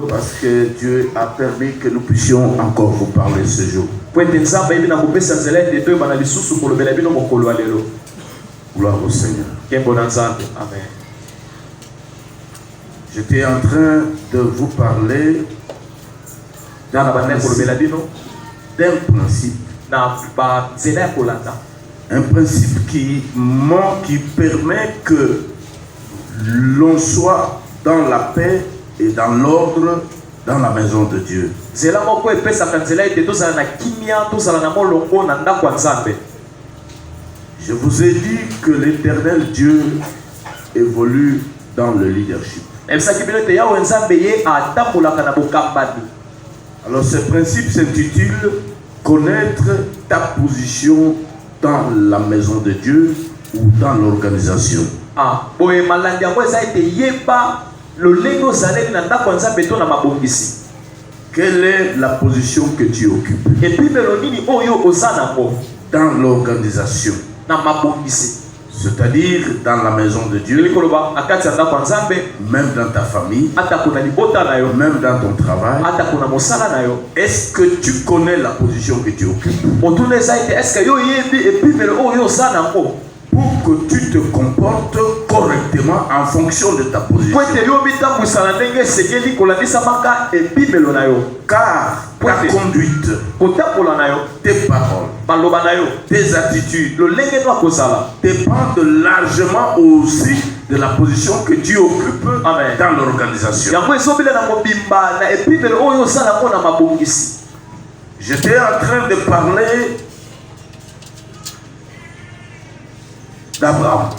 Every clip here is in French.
Parce que Dieu a permis que nous puissions encore vous parler ce jour. Gloire au Seigneur. Amen. J'étais en train de vous parler d'un principe. Un principe qui permet que l'on soit dans la paix et dans l'ordre dans la maison de Dieu. Je vous ai dit que l'Éternel Dieu évolue dans le leadership. Alors ce principe s'intitule connaître ta position dans la maison de Dieu ou dans l'organisation. Quelle est la position que tu occupes dans l'organisation? C'est-à-dire dans la maison de Dieu, même dans ta famille, même dans ton travail. Est-ce que tu connais la position que tu occupes? Pour que tu te comportes correctement en fonction de ta position. Car ta conduite, tes paroles, tes attitudes dépendent largement aussi de la position que tu occupes dans l'organisation. J'étais en train de parler d'Abraham.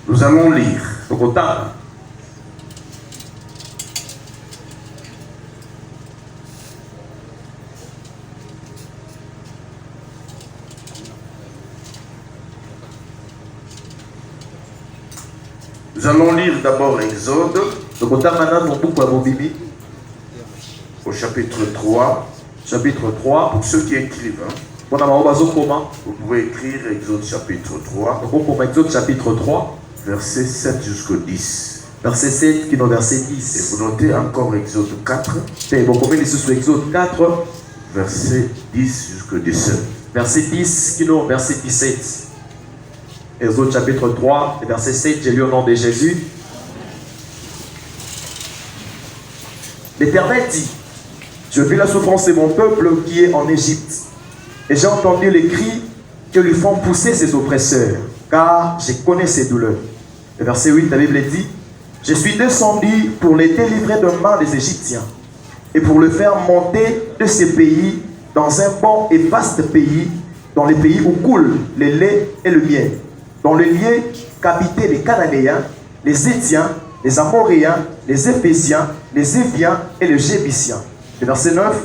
Nous allons lire. Nous allons lire d'abord Exode au chapitre 3. Chapitre 3. Pour ceux qui écrivent, vous pouvez écrire Exode chapitre 3. Exode chapitre 3. Verset 7 jusqu'au 10. Verset 7 qui est verset 10. Et vous notez encore Exode 4. Exode 4. Verset 10 jusqu'au 17. Verset 10 qui est verset 17. Exode chapitre 3, verset 7, j'ai lu au nom de Jésus. L'Éternel dit: je vis la souffrance de mon peuple qui est en Égypte, et j'ai entendu les cris que lui font pousser ses oppresseurs, car je connais ses douleurs. Le verset 8, la Bible dit: je suis descendu pour les délivrer de main des Égyptiens, et pour le faire monter de ces pays dans un bon et vaste pays, dans les pays où coule le lait et le miel, dans le lieu qu'habitaient les Cananéens, les Étiens, les Amoréens, les Éphésiens, les Éviens et les Jébusiens. Le verset 9,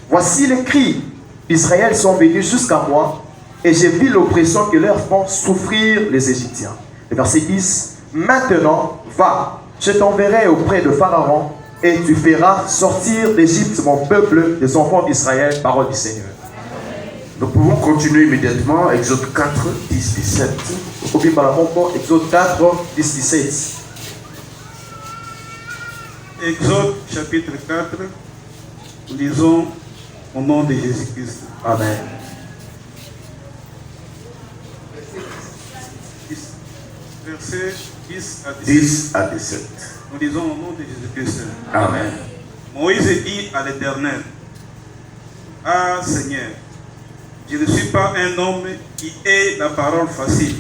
voici les cris d'Israël sont venus jusqu'à moi, et j'ai vu l'oppression que leur font souffrir les Égyptiens. Le verset 10, maintenant, va, je t'enverrai auprès de Pharaon, et tu feras sortir d'Égypte mon peuple, les enfants d'Israël, parole du Seigneur. Nous pouvons continuer immédiatement. Exode 4, 10, 17. Exode 4, 10, 17. Exode chapitre 4, lisons au nom de Jésus-Christ. Amen. Verset 10 à 17. 10 à 17. Nous lisons au nom de Jésus-Christ. Amen. Moïse dit à l'Éternel: ah Seigneur, je ne suis pas un homme qui ait la parole facile.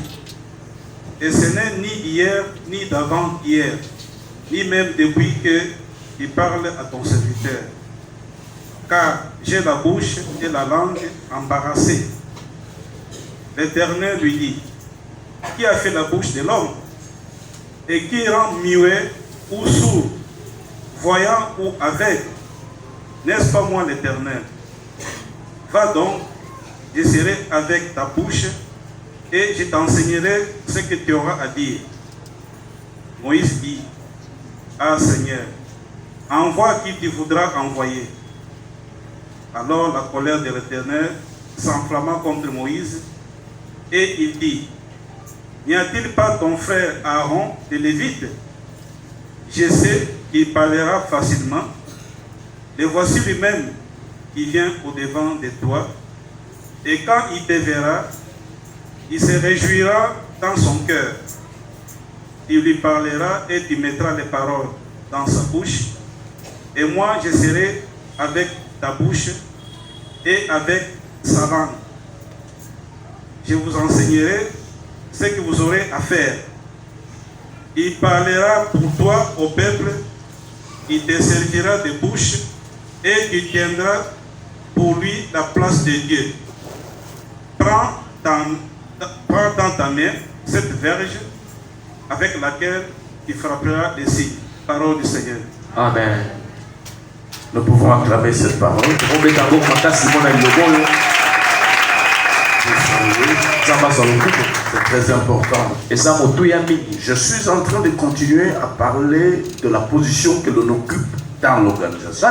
Et ce n'est ni hier, ni d'avant-hier, ni même depuis que tu parles à ton serviteur. Car j'ai la bouche et la langue embarrassées. L'Éternel lui dit: qui a fait la bouche de l'homme? Et qui rend muet ou sourd, voyant ou aveugle? N'est-ce pas moi l'Éternel? Va donc, je serai avec ta bouche et je t'enseignerai ce que tu auras à dire. Moïse dit: ah Seigneur, envoie qui tu voudras envoyer. Alors la colère de l'Éternel s'enflamma contre Moïse et il dit: n'y a-t-il pas ton frère Aaron de Lévite? Je sais qui parlera facilement. Et voici lui-même qui vient au-devant de toi. Et quand il te verra, il se réjouira dans son cœur. Il lui parlera et tu mettras les paroles dans sa bouche. Et moi, je serai avec ta bouche et avec sa langue. Je vous enseignerai ce que vous aurez à faire. Il parlera pour toi au peuple. Il te servira de bouche et tu tiendras pour lui la place de Dieu. Prends dans ta main cette verge avec laquelle tu frapperas des signes. Parole du Seigneur. Amen. Nous pouvons acclamer cette parole. C'est très important. Je suis en train de continuer à parler de la position que l'on occupe dans l'organisation.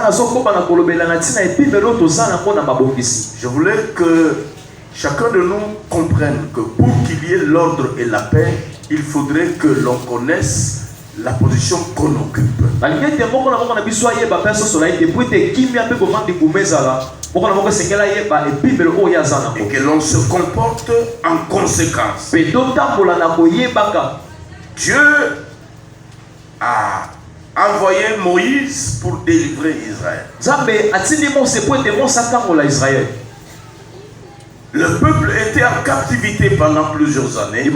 Je voulais que chacun de nous comprenne que pour qu'il y ait l'ordre et la paix, il faudrait que l'on connaisse la position qu'on occupe. Et que l'on se comporte en conséquence. Dieu a envoyé Moïse pour délivrer Israël. Le peuple était en captivité pendant plusieurs années.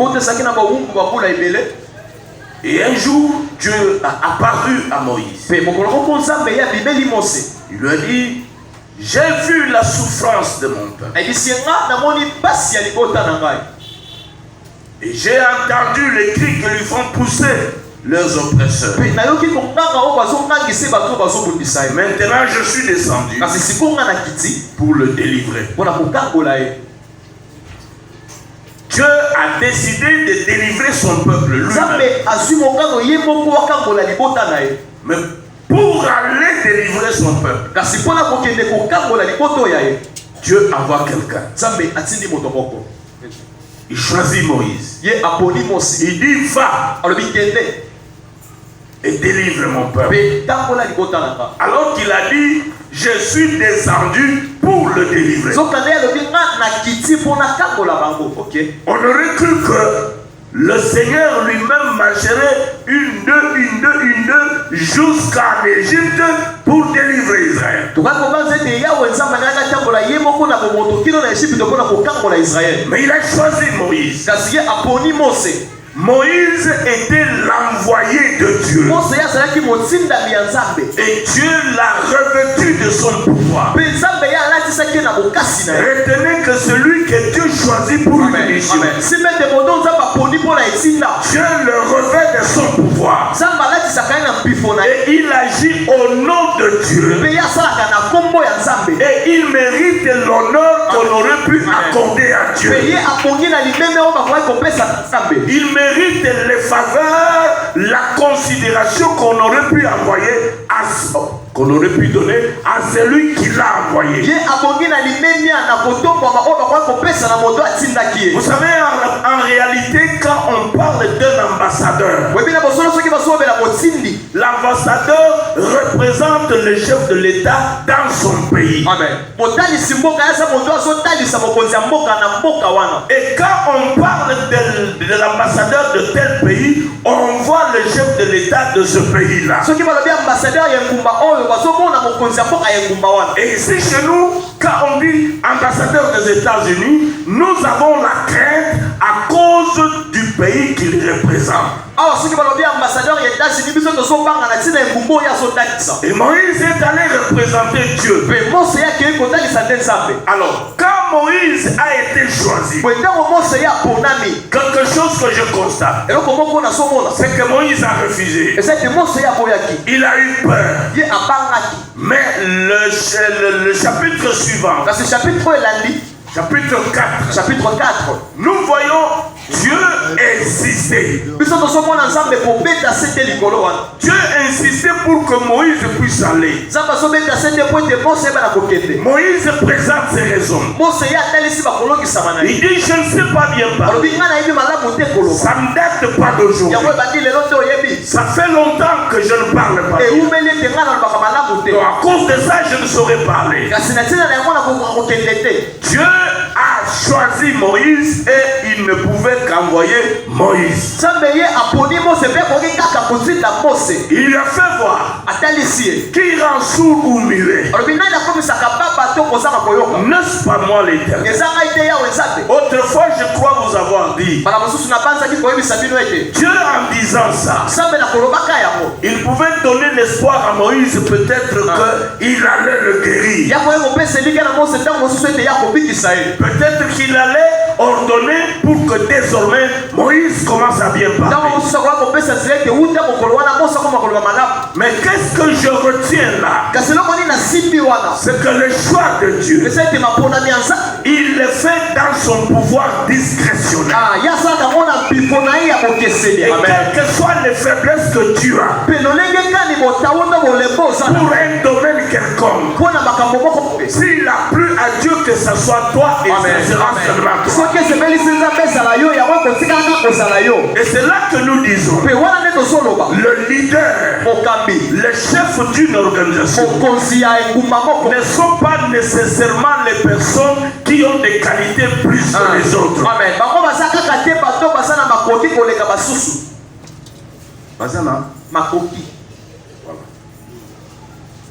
Et un jour, Dieu a apparu à Moïse. Il lui a dit, j'ai vu la souffrance de mon peuple. Et j'ai entendu les cris que lui font pousser leurs oppresseurs. Maintenant, je suis descendu pour le délivrer. Dieu a décidé de délivrer son peuple lui-même. Mais pour aller délivrer son peuple, Dieu envoie quelqu'un. Il choisit Moïse. Il dit, va et délivre mon peuple. Alors qu'il a dit, je suis descendu pour le délivrer. On aurait cru que le Seigneur lui-même marcherait une, deux, jusqu'en Égypte pour délivrer Israël. Mais il a choisi Moïse. Moïse était l'envoyé de Dieu. Et Dieu l'a revêtu de son pouvoir. Retenez que celui que Dieu choisit pour une mission, Dieu le revêt de son pouvoir. Et il agit au nom de Dieu. Et il mérite l'honneur qu'on aurait pu accorder à Dieu. Il mérite les faveurs, la considération qu'on aurait pu envoyer qu'on aurait pu donner à celui qui l'a envoyé. Vous savez, en réalité, quand on parle d'un ambassadeur, l'ambassadeur représente le chef de l'État dans son pays. Et quand on parle de l'ambassadeur de tel pays, on voit le chef de l'État de ce pays-là. Et ici chez nous, quand on dit ambassadeur des États-Unis, nous avons la crainte à cause du pays qu'il représente. Et Moïse est allé représenter Dieu. Alors, quand Moïse a été choisi, quelque chose que je constate, c'est que Moïse a refusé. Il a eu peur. Mais le chapitre suivant, chapitre 4, nous voyons Dieu insistait. Dieu insistait pour que Moïse puisse aller. Moïse présente ses raisons. Il dit, je ne sais pas bien parler. Ça ne date pas d'aujourd'hui. Ça fait longtemps que je ne parle pas bien. Donc à cause de ça, je ne saurais parler. Dieu a choisi Moïse et il ne pouvait qu'envoyer Moïse. Il lui a fait voir qui rend sourd ou muet. N'est-ce pas moi l'Éternel? Autrefois, je crois vous avoir dit, Dieu en disant ça, il pouvait donner l'espoir à Moïse peut-être qu'il allait le guérir. Peut-être qu'il allait ordonner pour que désormais Moïse commence à bien parler. Mais qu'est-ce que je retiens là? C'est que le choix de Dieu, il le fait dans son pouvoir discrétionnel. Et quelles que soient les faiblesses que tu as pour un domaine quelconque, s'il a plu à Dieu que ce soit toi et ce sera seulement toi. Et c'est là que nous disons, le leader, le chef d'une organisation ne sont pas nécessairement les personnes qui ont des qualités plus que les autres.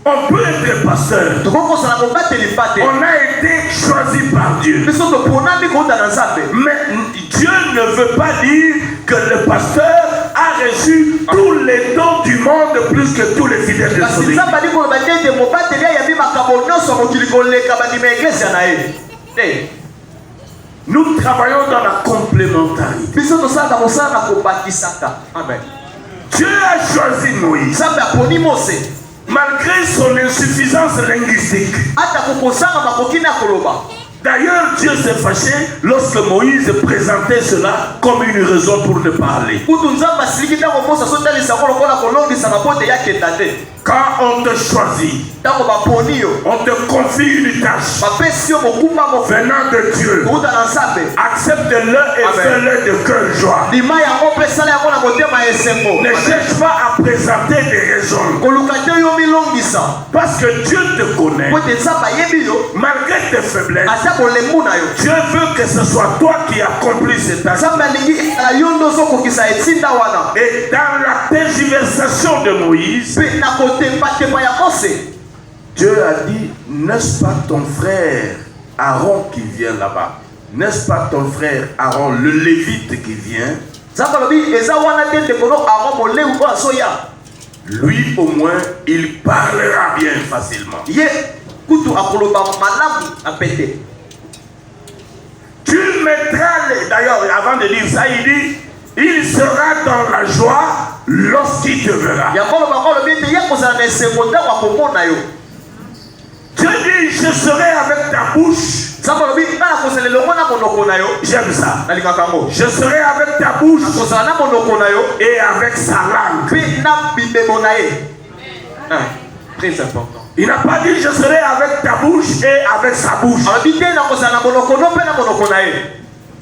On peut être pasteur. On a été choisi par Dieu. Mais Dieu ne veut pas dire que le pasteur a reçu tous les dons du monde plus que tous les fidèles de son église. Nous travaillons dans la complémentarité. Dieu a choisi Moïse. Malgré son insuffisance linguistique. D'ailleurs, Dieu s'est fâché lorsque Moïse présentait cela comme une raison pour ne parler. Quand on te choisit, on te confie une tâche venant de Dieu. Accepte-le et fais-le de cœur joie. Ne cherche pas à présenter des raisons. Parce que Dieu te connaît. Malgré tes faiblesses, Dieu veut que ce soit toi qui accomplis cette tâche. Et dans la tergiversation de Moïse, Dieu a dit, n'est-ce pas ton frère Aaron qui vient là-bas? N'est-ce pas ton frère Aaron, le lévite qui vient? Lui au moins, il parlera bien facilement. Tu mettras, d'ailleurs, avant de dire ça, il dit, il sera dans la joie lorsqu'il te verra. Dieu dit, je serai avec ta bouche. J'aime ça. Je serai avec ta bouche et avec sa langue. Très important. Il n'a pas dit je serai avec ta bouche et avec sa bouche.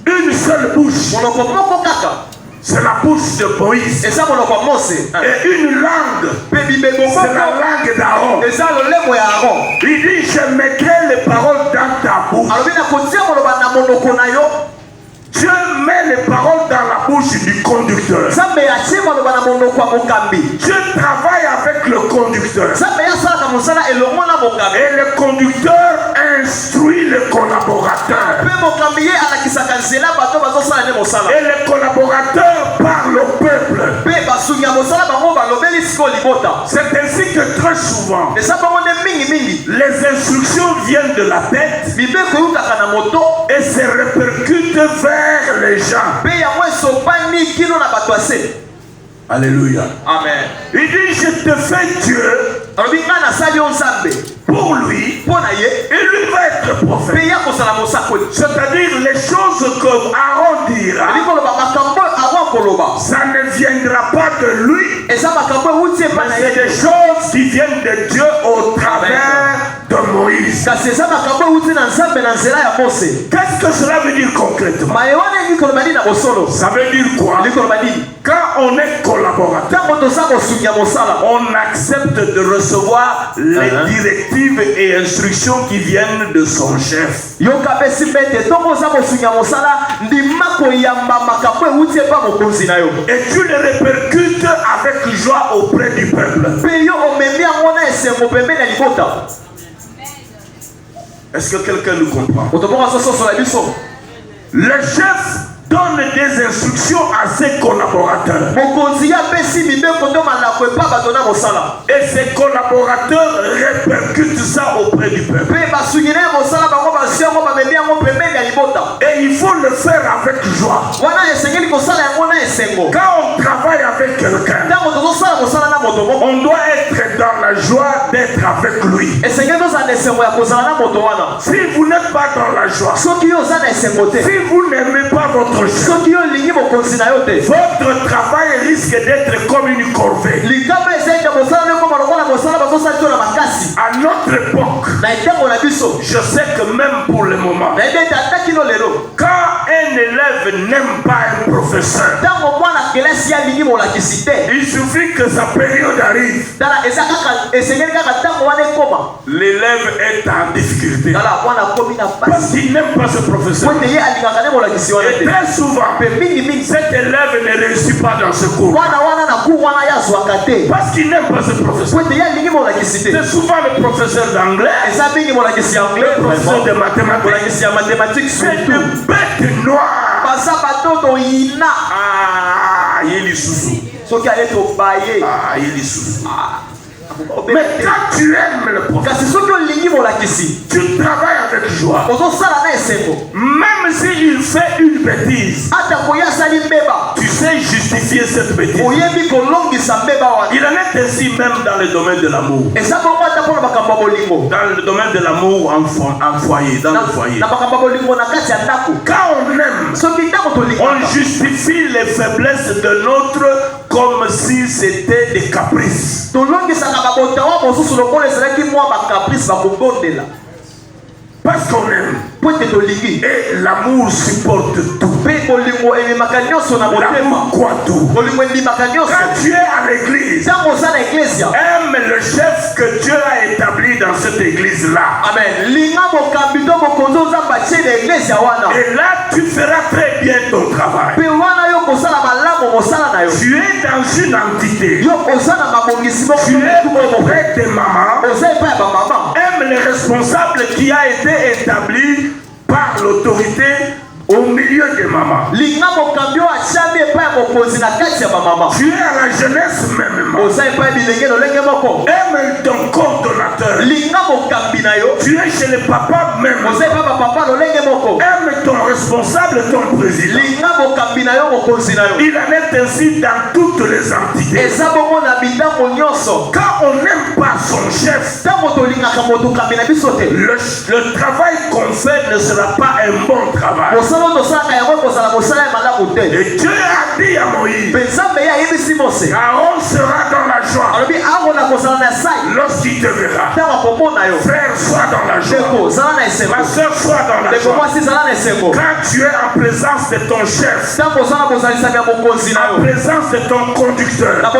Une seule bouche. C'est la bouche de Moïse. Et une langue. C'est la langue d'Aaron. Il dit je mettrai les paroles dans ta bouche. Dieu met les paroles dans la bouche du conducteur. Dieu travaille avec le conducteur. Et le conducteur instruit le collaborateur. Et le collaborateur parle au peuple. C'est ainsi que très souvent, les instructions viennent de la tête et se répercutent vers les gens. Alléluia. Amen. Il dit je te fais Dieu Pour lui, il lui va être prophète. C'est-à-dire les choses que Aaron dira, ça ne viendra pas de lui, mais c'est des choses qui viennent de Dieu au travers de Moïse. Qu'est-ce que cela veut dire concrètement? Ça veut dire quoi? Quand on est collaborateur, on accepte de recevoir les directives et instructions qui viennent de son chef. Et tu les répercutes avec joie auprès du peuple. Est-ce que quelqu'un nous comprend? Le chef donne des instructions à ses collaborateurs. Et ses collaborateurs répercutent ça auprès du peuple. Et il faut le faire avec joie. Quand on travaille avec quelqu'un, on doit être dans la joie d'être avec lui. Si vous n'êtes pas dans la joie, si vous n'aimez pas votre chef, votre travail risque d'être comme une corvée. À notre époque, je sais que même pour le moment, quand un élève n'aime pas un professeur, il suffit que sa période arrive, l'élève est en difficulté parce qu'il n'aime pas ce professeur. Et très souvent, cet élève ne réussit pas dans ce cours parce qu'il n'aime pas ce professeur. C'est souvent le professeur d'anglais, le professeur de mathématiques, c'est de bêtes noires. Il est sous. Il est sous. Mais quand tu aimes le professeur, tu travailles avec joie. Même s'il fait une bêtise, tu sais justifier cette bêtise. Il en est ainsi même dans le domaine de l'amour. Dans le domaine de l'amour en foyer, dans le foyer. Quand on aime, on justifie les faiblesses de l'autre comme si c'était des caprices. Parce qu'on aime. Et l'amour supporte tout. L'amour quoi tout. Quand tu es à l'église, aime le chef que Dieu a établi dans cette église-là. Amen. Et là, tu feras très bien ton travail. Tu es dans une entité. Tu es auprès des mamans. Aime le responsable qui a été établi par l'autorité au milieu des mamans. Tu es à la jeunesse même. Aime ton coordonnateur. Tu es chez les papas même. Aime ton responsable, ton président. Il en est ainsi dans toutes les entités. Quand on n'aime pas son chef, le travail qu'on fait ne sera pas un bon travail. Et Dieu a dit à Moïse, Aaron sera dans la joie lorsqu'il te verra. Frère, sois dans la joie. Ma soeur, sois dans la joie. Quand tu es en présence de ton chef, en présence de ton conducteur, en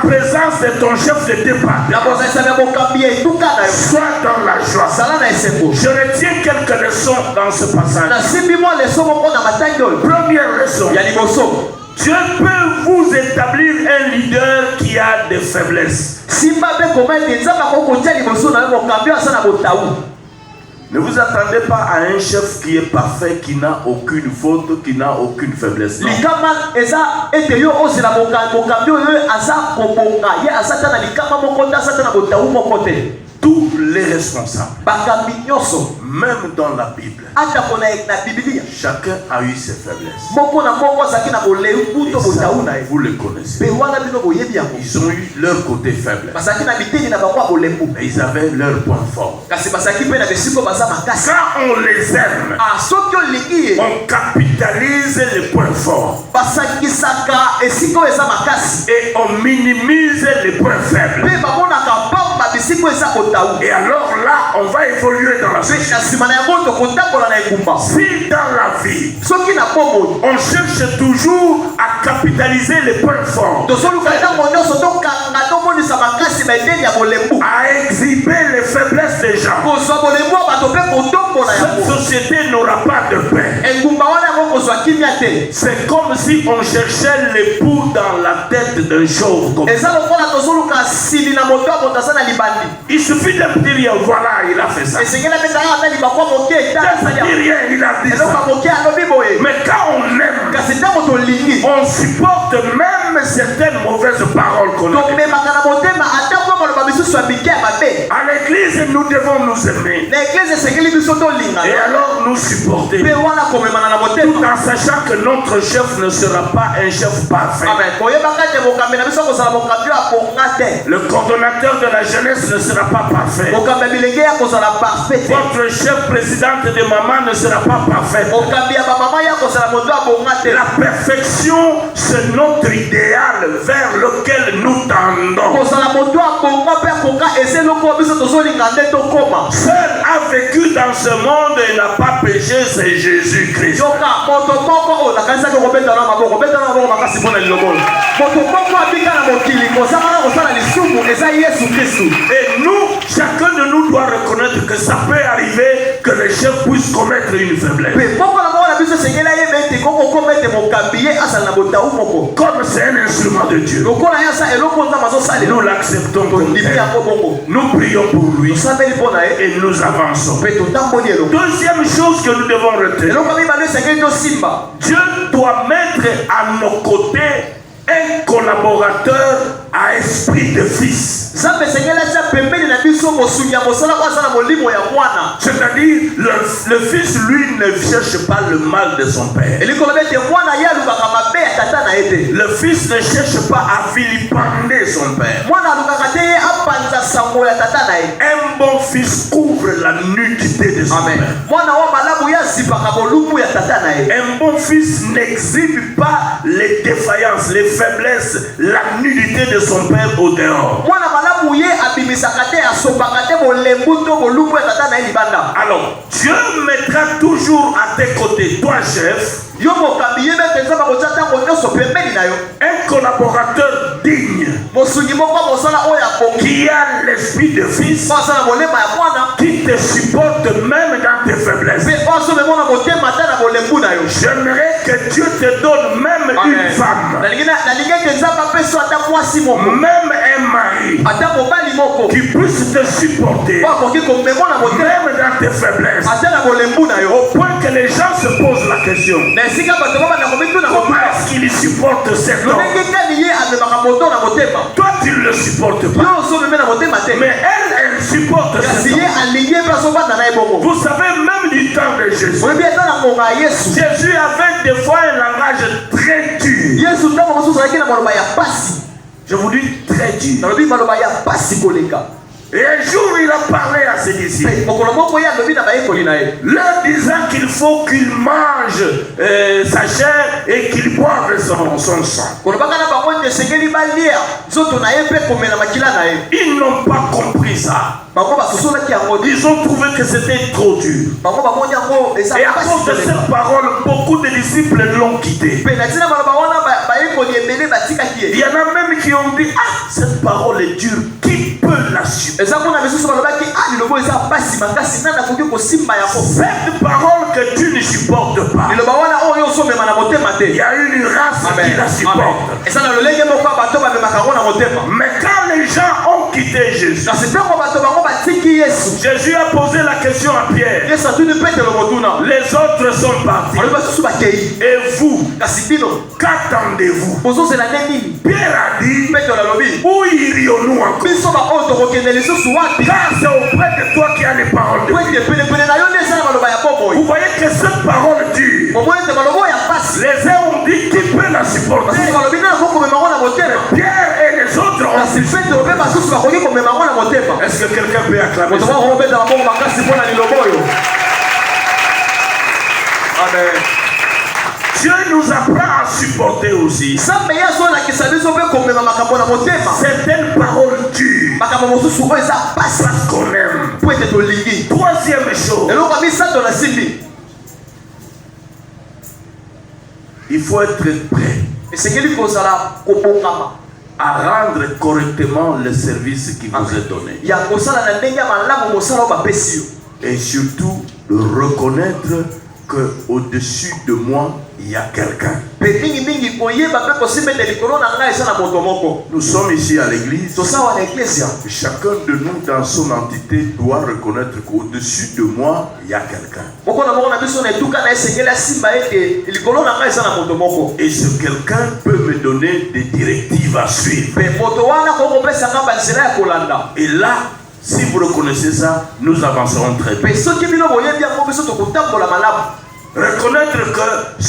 présence de ton chef de départ, sois dans la joie. Je retiens quelques leçons dans ce passage. Première leçon. Dieu peut vous établir un leader qui a des faiblesses. Ne vous attendez pas à un chef qui est parfait, qui n'a aucune faute, qui n'a aucune faiblesse. Non. Tous les responsables, même dans la Bible, chacun a eu ses faiblesses. Et ça, vous le connaissez. Ils ont eu leur côté faible. Mais ils avaient leur point fort. Quand on les aime, on capitalise les points forts. Et on minimise les points faibles. Et alors là, on va évoluer dans la vie. Si dans la vie, on cherche toujours à capitaliser les points forts, à exhiber les faiblesses des gens, cette société n'aura pas de paix. C'est comme si on cherchait l'époux dans la tête d'un chauve. Il suffit de dire voilà, il a fait ça. Il a dit ça. Mais quand on aime, on supporte même certaines mauvaises paroles qu'on a. À l'église, nous devons nous aimer. Et alors nous supporter. Tout en sachant que notre chef ne sera pas un chef parfait. Le coordonnateur de la jeunesse ne sera pas parfait. Votre chef présidente de maman ne sera pas parfait. La perfection, c'est notre idéal vers lequel nous tendons. Seul a vécu dans ce monde et n'a pas péché, c'est Jésus-Christ. Et nous, chacun de nous doit reconnaître que ça peut arriver que le chef puisse commettre une faiblesse. Comme c'est un instrument de Dieu, nous l'acceptons comme tel. Nous prions pour lui et nous avançons. Deuxième chose que nous devons retenir, Dieu doit mettre à nos côtés un collaborateur à esprit de fils. C'est-à-dire le fils, lui, ne cherche pas le mal de son père. Le fils ne cherche pas à vilipender son père. Un bon fils couvre la nudité de son père. Un bon fils n'exhibe pas les défaillances, les faiblesses, la nudité de son père au dehors. Alors, Dieu mettra toujours à tes côtés, toi chef, un collaborateur digne qui a l'esprit de fils, qui te supporte même dans tes faiblesses. J'aimerais que Dieu te donne même une femme, même un mari qui puisse te supporter même dans tes faiblesses, au point que les gens se posent la question: comment est-ce qu'il supporte cet homme? Toi tu ne le supportes pas, mais elle supporte cet homme. Vous savez, même du temps de Jésus, Jésus avait des fois un langage très dur. Je vous dis très dur. Et un jour il a parlé à ses disciples, leur disant qu'il faut qu'ils mangent sa chair et qu'ils boivent son sang. Ils n'ont pas compris ça. Ils ont trouvé que c'était trop dur. Et à cause de cette parole, beaucoup de disciples l'ont quitté. Il y en a même qui ont dit: ah, cette parole est dure, qui peut la supporter? Cette parole que tu ne supportes pas, il y a une race qui la supporte. Mais quand les gens ont quitté Jésus. Na c'est pas bato bango batiki Yesu. Jésus a posé la question à Pierre. Yesu atuni Petero motuna. Les autres sont partis. Alors basusu bakei. Et vous, Kasi bino, qu'attendez-vous? bozo c'est la nini. Pierre a dit, Petero alobi. où irions-nous encore? Biso ba oto kokende lisusu wapi? Car c'est auprès de toi qui a les paroles de Kwete Dieu. pele pele na yo nde sana maloba ya Vous bomoi. voyez que cette parole dure. Bomoi te maloba ya pasi. Les uns ont dit qui peut la supporter. Kasi malobi na ko komema na motema. Pierre et les autres ont Kasi dit. Petero pe basusu bakoki komema na motema. Est-ce que quelqu'un peut acclamer Moto ça? ba robeta mabongo makasi pona liloboyo. Amen. Dieu nous apprend à supporter aussi. Sambe ya zo na kisabizo pe komema makambo na motema. Certaines paroles dures. Makambo mosusu oyo eza pasi. Parce qu'on aime. Po ete tolingi. Troisième chose. Eloko misato na simbi. Il faut être prêt Esengeli kozala kobongama. à rendre correctement le service qui vous est donné. Ya kosala na ndenge ya malamu mosala oyo bapesi yo. Et surtout, de reconnaître qu'au-dessus de moi, il y a quelqu'un. Pe mingi mingi koyeba pe kosimete likolo na ngai eza na moto moko. Nous sommes ici à l'église. Tosawa na eklesia. Chacun de nous, dans son entité, doit reconnaître qu'au-dessus de moi, il y a quelqu'un. Moko na moko na biso na etuka na esengeli asimba ete likolo na ngai eza na moto moko. Et ce quelqu'un peut me donner des directives à suivre. Pe moto wana kokopesa nga banzela ya kolanda. Et là, si vous reconnaissez ça, nous avancerons très bien. Pe soki bino boyebi yango biso tokotambola malamu. Reconnaître que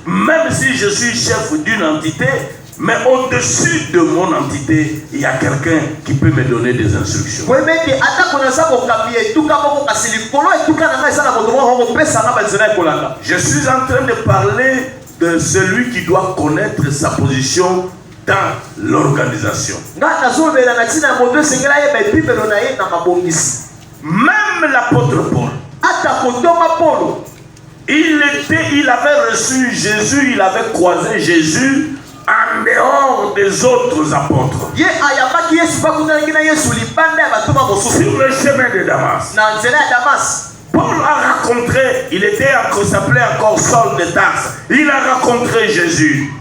même si je suis chef d'une entité, mais au-dessus de mon entité, il y a quelqu'un qui peut me donner des instructions. Je suis en train de parler de celui qui doit connaître sa position dans l'organisation. Même l'apôtre Paul, il avait reçu Jésus, il avait croisé Jésus en dehors des autres apôtres. Sur le chemin de Damas. Paul a rencontré, il s'appelait encore Saul de Tarse. Il a rencontré Jésus.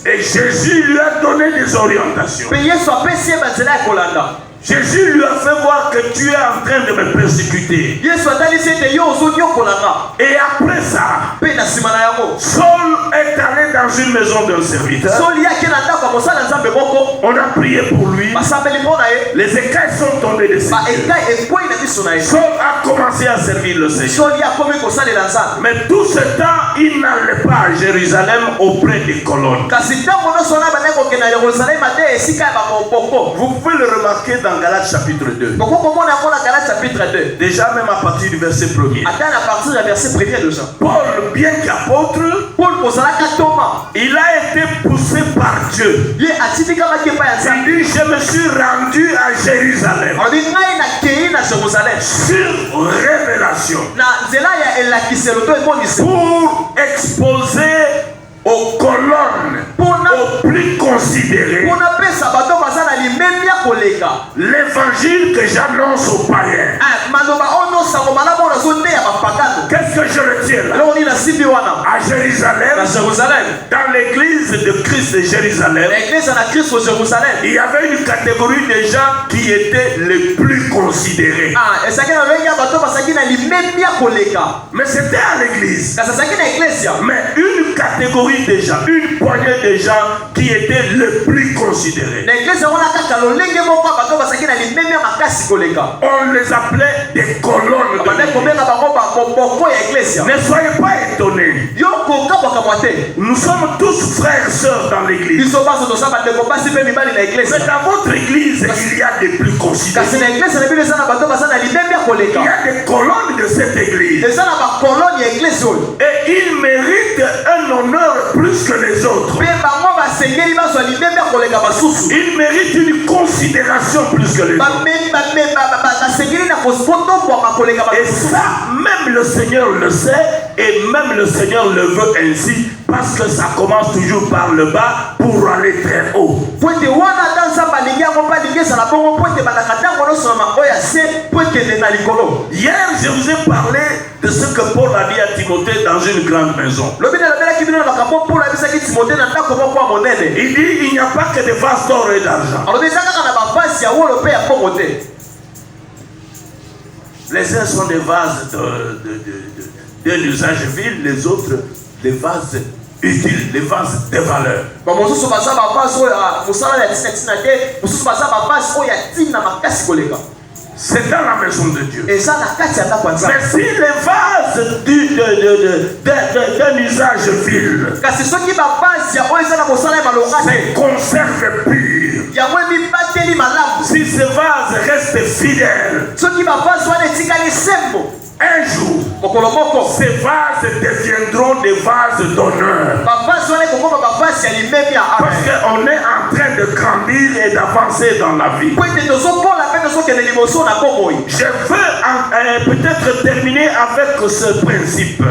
Et Jésus lui a donné des orientations. Jésus lui a fait voir que tu es en train de me persécuter. Et après ça, Saul est allé dans une maison d'un serviteur. On a prié pour lui. Les écailles sont tombées de ses yeux. Saul a commencé à servir le Seigneur. Mais tout ce temps, il n'allait pas à Jérusalem auprès des colonnes. Vous pouvez le remarquer dans Galates chapitre 2. Déjà même à partir du verset 1er. Paul, bien qu'apôtre, il a été poussé par Dieu. Il dit, je me suis rendu à Jérusalem sur révélation pour exposer aux colonnes, aux plus considérés, l'évangile que j'annonce aux païens. Qu'est-ce que je retiens là? À Jérusalem, dans l'église de Christ de Jérusalem, il y avait une catégorie de gens qui étaient les plus considérés. Mais c'était à l'église. Mais une catégorie de gens, une poignée de gens qui étaient les plus considérés. On les appelait des colonnes de. Ne soyez pas étonnés. Nous sommes tous frères et sœurs dans l'église. Mais dans votre église, il y a des plus considérés. Il y a des colonnes de cette église. Et ils méritent un honneur plus que les autres. Ils méritent une considération plus que les autres. Et ça, même le Seigneur le sait, et même le Seigneur le veut ainsi, Parce que ça commence toujours par le bas pour aller très haut. Hier, je vous ai parlé de ce que Paul a dit à Timothée dans une grande maison. Il dit il n'y a pas que des vases d'or et d'argent. Les uns sont des vases d'un usage vil, les autres des vases utiles, des vases de valeur. C'est dans la maison de Dieu. Mais si les vases d'un usage vil se conservent purs, si ces vases restent fidèles, un jour, ces vases deviendront des vases d'honneur. Parce qu'on est en train de grandir et d'avancer dans la vie. Je veux peut-être terminer avec ce principe.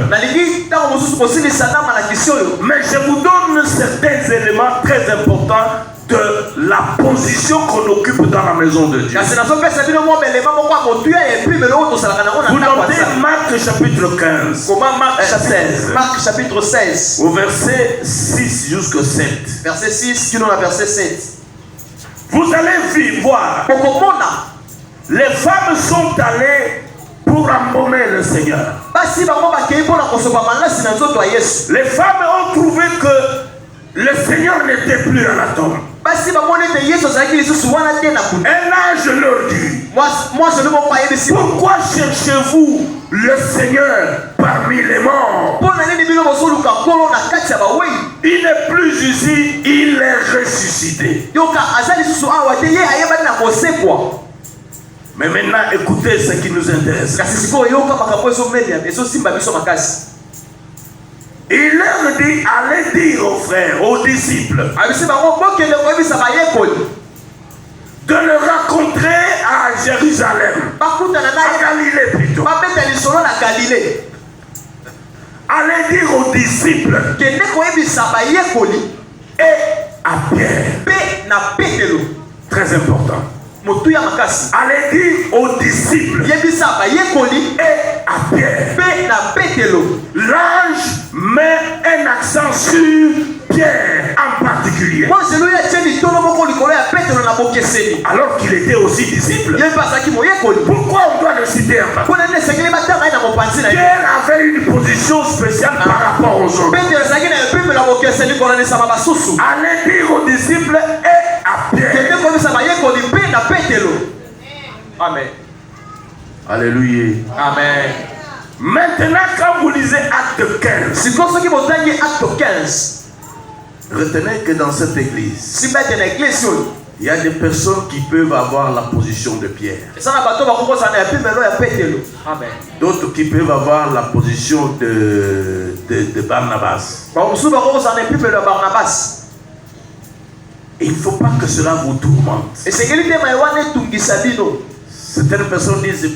Mais je vous donne certains éléments très importants de la position qu'on occupe dans la maison de Dieu. Vous notez Marc chapitre 15. Marc chapitre 16. Au verset 6 jusqu'au 7. Verset 6, verset 7. Vous allez voir. Les femmes sont allées pour embaumer le Seigneur. Les femmes ont trouvé que le Seigneur n'était plus à la tombe. Et là, je leur dis, pourquoi cherchez-vous le Seigneur parmi les morts? Il n'est plus ici, il est ressuscité. Mais maintenant, écoutez ce qui nous intéresse. Il leur dit, allez dire aux frères, aux disciples, de le rencontrer à Jérusalem, à Galilée plutôt. Allez dire aux disciples et à Pierre. Très important. Allez dire aux disciples et à Pierre. L'ange met un accent sur Pierre en particulier. Alors qu'il était aussi disciple. Pourquoi on doit le citer en particulier? Pierre avait une position spéciale par rapport aux autres. Allez dire aux disciples et à Pierre. Amen. Alléluia. Amen. Maintenant, quand vous lisez Acte 15, retenez que dans cette église, il y a des personnes qui peuvent avoir la position de Pierre. D'autres qui peuvent avoir la position de Barnabas. Il ne faut pas que cela vous tourmente. Certaines personnes disent je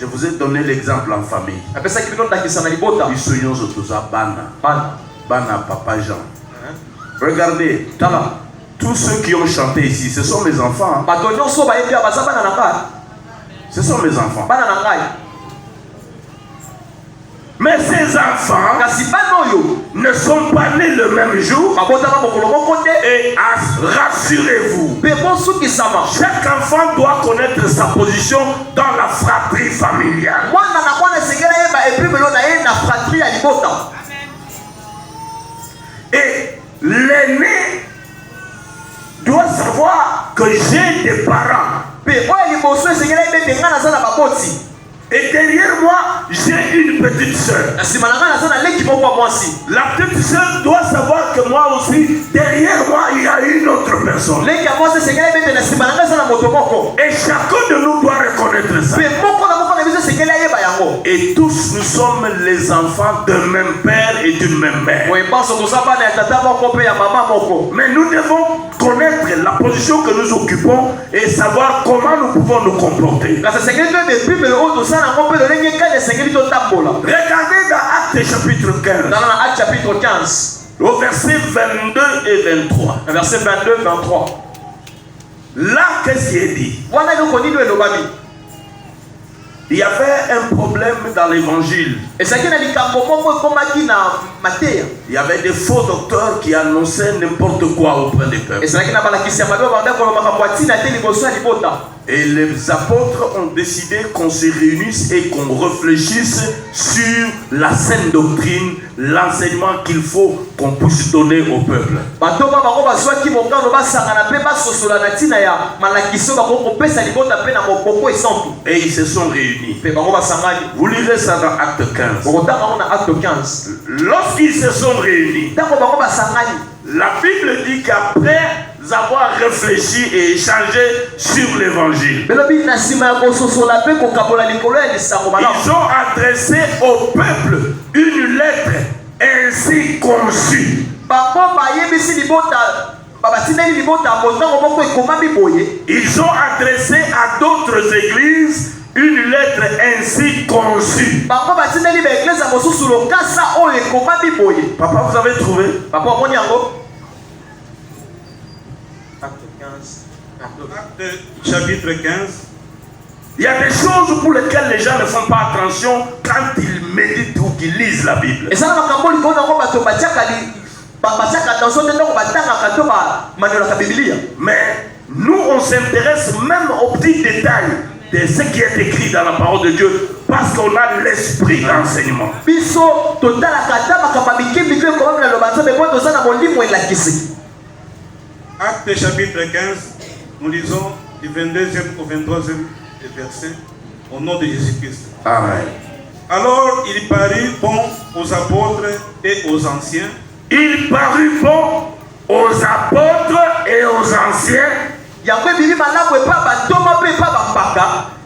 vous ai donné l'exemple en famille. Bana Papa Jean. Regardez, tous ceux qui ont chanté ici, ce sont mes enfants. Ce sont mes enfants. Mais ces enfants ne sont pas nés le même jour. Et rassurez-vous, chaque enfant doit connaître sa position dans la fratrie familiale. Et l'aîné doit savoir que j'ai des parents. Et derrière moi, j'ai une petite soeur. La petite soeur doit savoir que moi aussi, derrière moi, il y a une autre personne. Et chacun de nous doit reconnaître ça. Et tous nous sommes les enfants d'un même père et d'une même mère. Mais nous devons connaître la position que nous occupons et savoir comment nous pouvons nous comporter. Regardez dans Actes chapitre 15. Dans Actes chapitre 15. Au verset 22 et 23. Verset 22 23. Là, qu'est-ce qui est dit? Il y avait un problème dans l'évangile. Il y avait des faux docteurs qui annonçaient n'importe quoi auprès des peuples. Et les apôtres ont décidé qu'on se réunisse et qu'on réfléchisse sur la saine doctrine, l'enseignement qu'il faut qu'on puisse donner au peuple. Et ils se sont réunis. Vous lirez ça dans Acte 15. Lorsqu'ils se sont réunis, la Bible dit qu'après avoir réfléchi et échangé sur l'évangile, ils ont adressé au peuple une lettre ainsi conçue. Ils ont adressé à d'autres églises une lettre ainsi conçue. Papa, vous avez trouvé? Acte chapitre 15. Il y a des choses pour lesquelles les gens ne font pas attention quand ils méditent ou qu'ils lisent la Bible. Mais nous, on s'intéresse même aux petits détails de ce qui est écrit dans la parole de Dieu parce qu'on a l'esprit d'enseignement. Acte chapitre 15, nous lisons du 22e au 23e verset au nom de Jésus-Christ. Amen. Alors il parut bon aux apôtres et aux anciens. Il parut bon aux apôtres et aux anciens.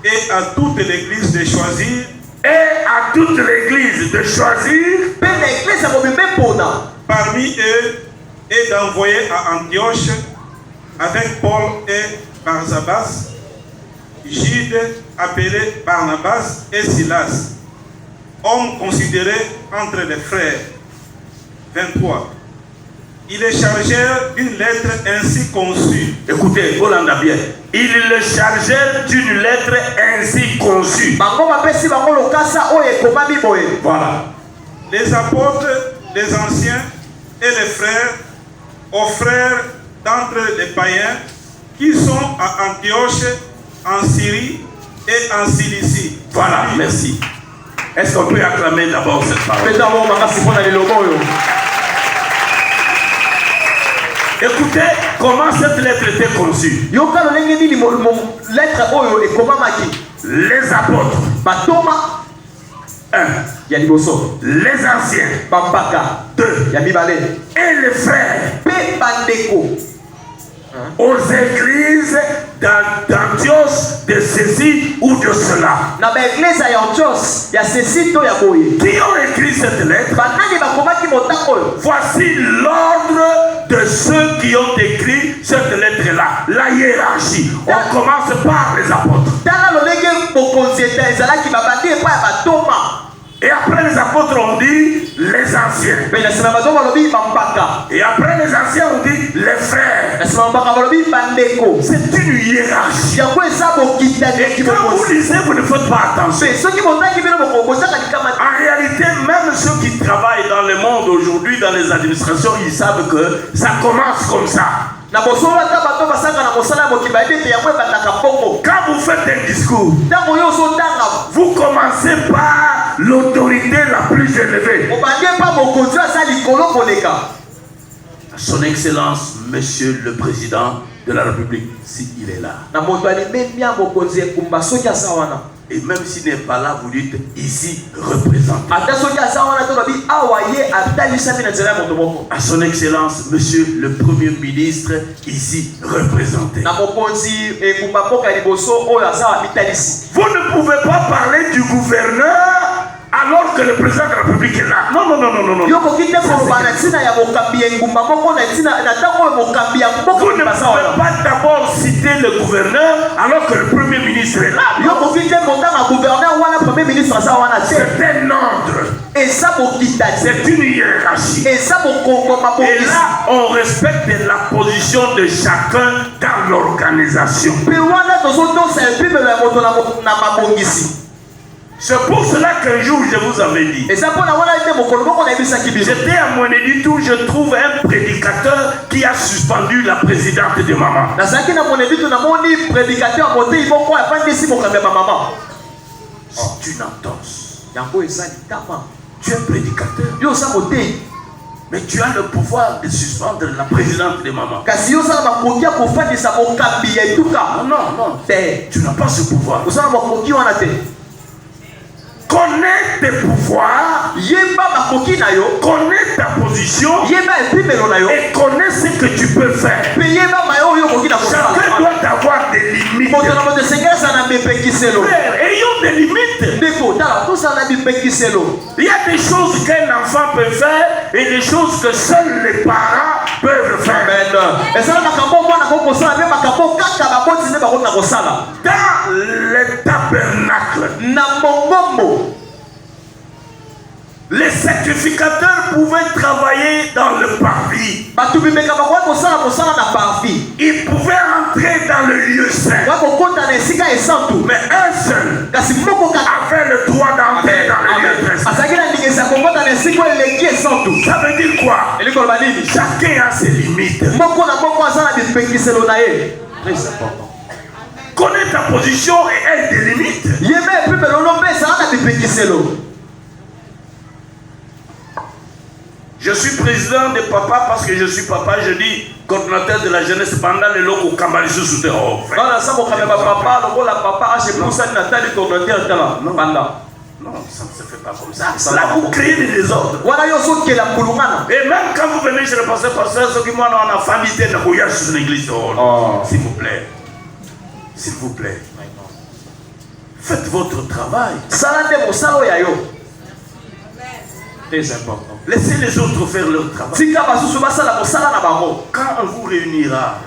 Et à toute l'église de choisir. Et à toute l'église de choisir. Parmi eux, et d'envoyer à Antioche avec Paul et Barsabas, Jude appelé Barnabas et Silas, hommes considérés entre les frères. 23. Ils les chargèrent d'une lettre ainsi conçue. Écoutez, Hollande bien. Ils le chargèrent d'une lettre ainsi conçue. Voilà. Les apôtres, les anciens et les frères aux frères d'entre les païens qui sont à Antioche, en Syrie et en Cilicie. Voilà, merci. Est-ce qu'on peut acclamer d'abord cette parole? Écoutez comment cette lettre était conçue. Les apôtres. 1. Les anciens. 2. Et les frères. Aux églises d'Antioche, de ceci ou de cela. Qui ont écrit cette lettre? Voici l'ordre de ceux qui ont écrit cette lettre-là. La hiérarchie. On commence par les apôtres. Et après les apôtres ont dit les anciens. Et après les anciens ont dit les frères. C'est une hiérarchie. Et quand vous lisez, vous ne faites pas attention. En réalité, même ceux qui travaillent dans le monde aujourd'hui, dans les administrations, ils savent que ça commence comme ça. Quand vous faites un discours, vous commencez par l'autorité la plus élevée. Son Excellence, Monsieur le Président de la République, s'il est là. Et même s'il n'est pas là, vous dites ici représenté. À son Excellence, Monsieur le Premier ministre, ici représenté. Vous ne pouvez pas parler du gouverneur alors que le président de la République est là. Non. Vous ne pouvez pas d'abord citer le gouverneur alors que le premier ministre est là. C'est un ordre. C'est une hiérarchie. Et là, on respecte la position de chacun dans l'organisation. C'est pour cela qu'un jour je vous avais dit. J'étais à Monédit où je trouve un prédicateur qui a suspendu la présidente de maman. Tu n'entends. Tu es prédicateur. Mais tu as le pouvoir de suspendre la présidente de maman. Non. Tu n'as pas ce pouvoir. Connais tes pouvoirs, connais ta position et connais ce que tu peux faire. Chacun doit avoir des limites. Frère, ayons des limites. Il y a des choses qu'un enfant peut faire et des choses que seuls les parents peuvent faire. Dans les tabernacles, les sacrificateurs pouvaient travailler dans le parvis. Ils pouvaient entrer dans le lieu saint. Mais un seul avait le droit d'entrer dans le lieu saint. Ça veut dire quoi? Chacun a ses limites. Très important. Connais ta position et aie des limites. Je suis président de papa parce que je suis papa, je dis coordinateur de la jeunesse pendant le loco Kamalisou sous terre. Non, ça ne se fait pas comme ça. Là, vous créez des désordres. Et même quand vous venez chez le pasteur, ce qui moi, on a famille de la sur l'église. S'il vous plaît. S'il vous plaît. Faites votre travail. Très important. Laissez les autres faire leur travail. Quand on vous réunira,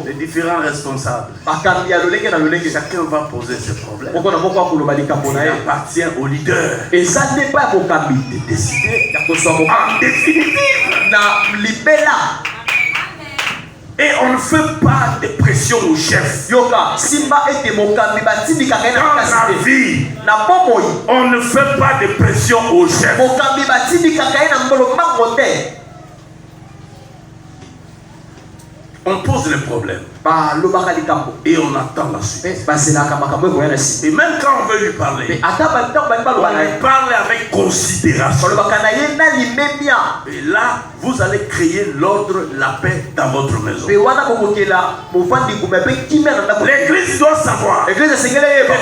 les différents responsables, chacun va poser ses problèmes. Il appartient au leader de décider en définitive. Et on ne fait pas de pression au chef. Dans la vie, on ne fait pas de pression au chef. On pose les problèmes. Et on attend la suite. Et même quand on veut lui parler, on lui parle avec considération. Et là, vous allez créer l'ordre, la paix dans votre maison. L'église doit savoir que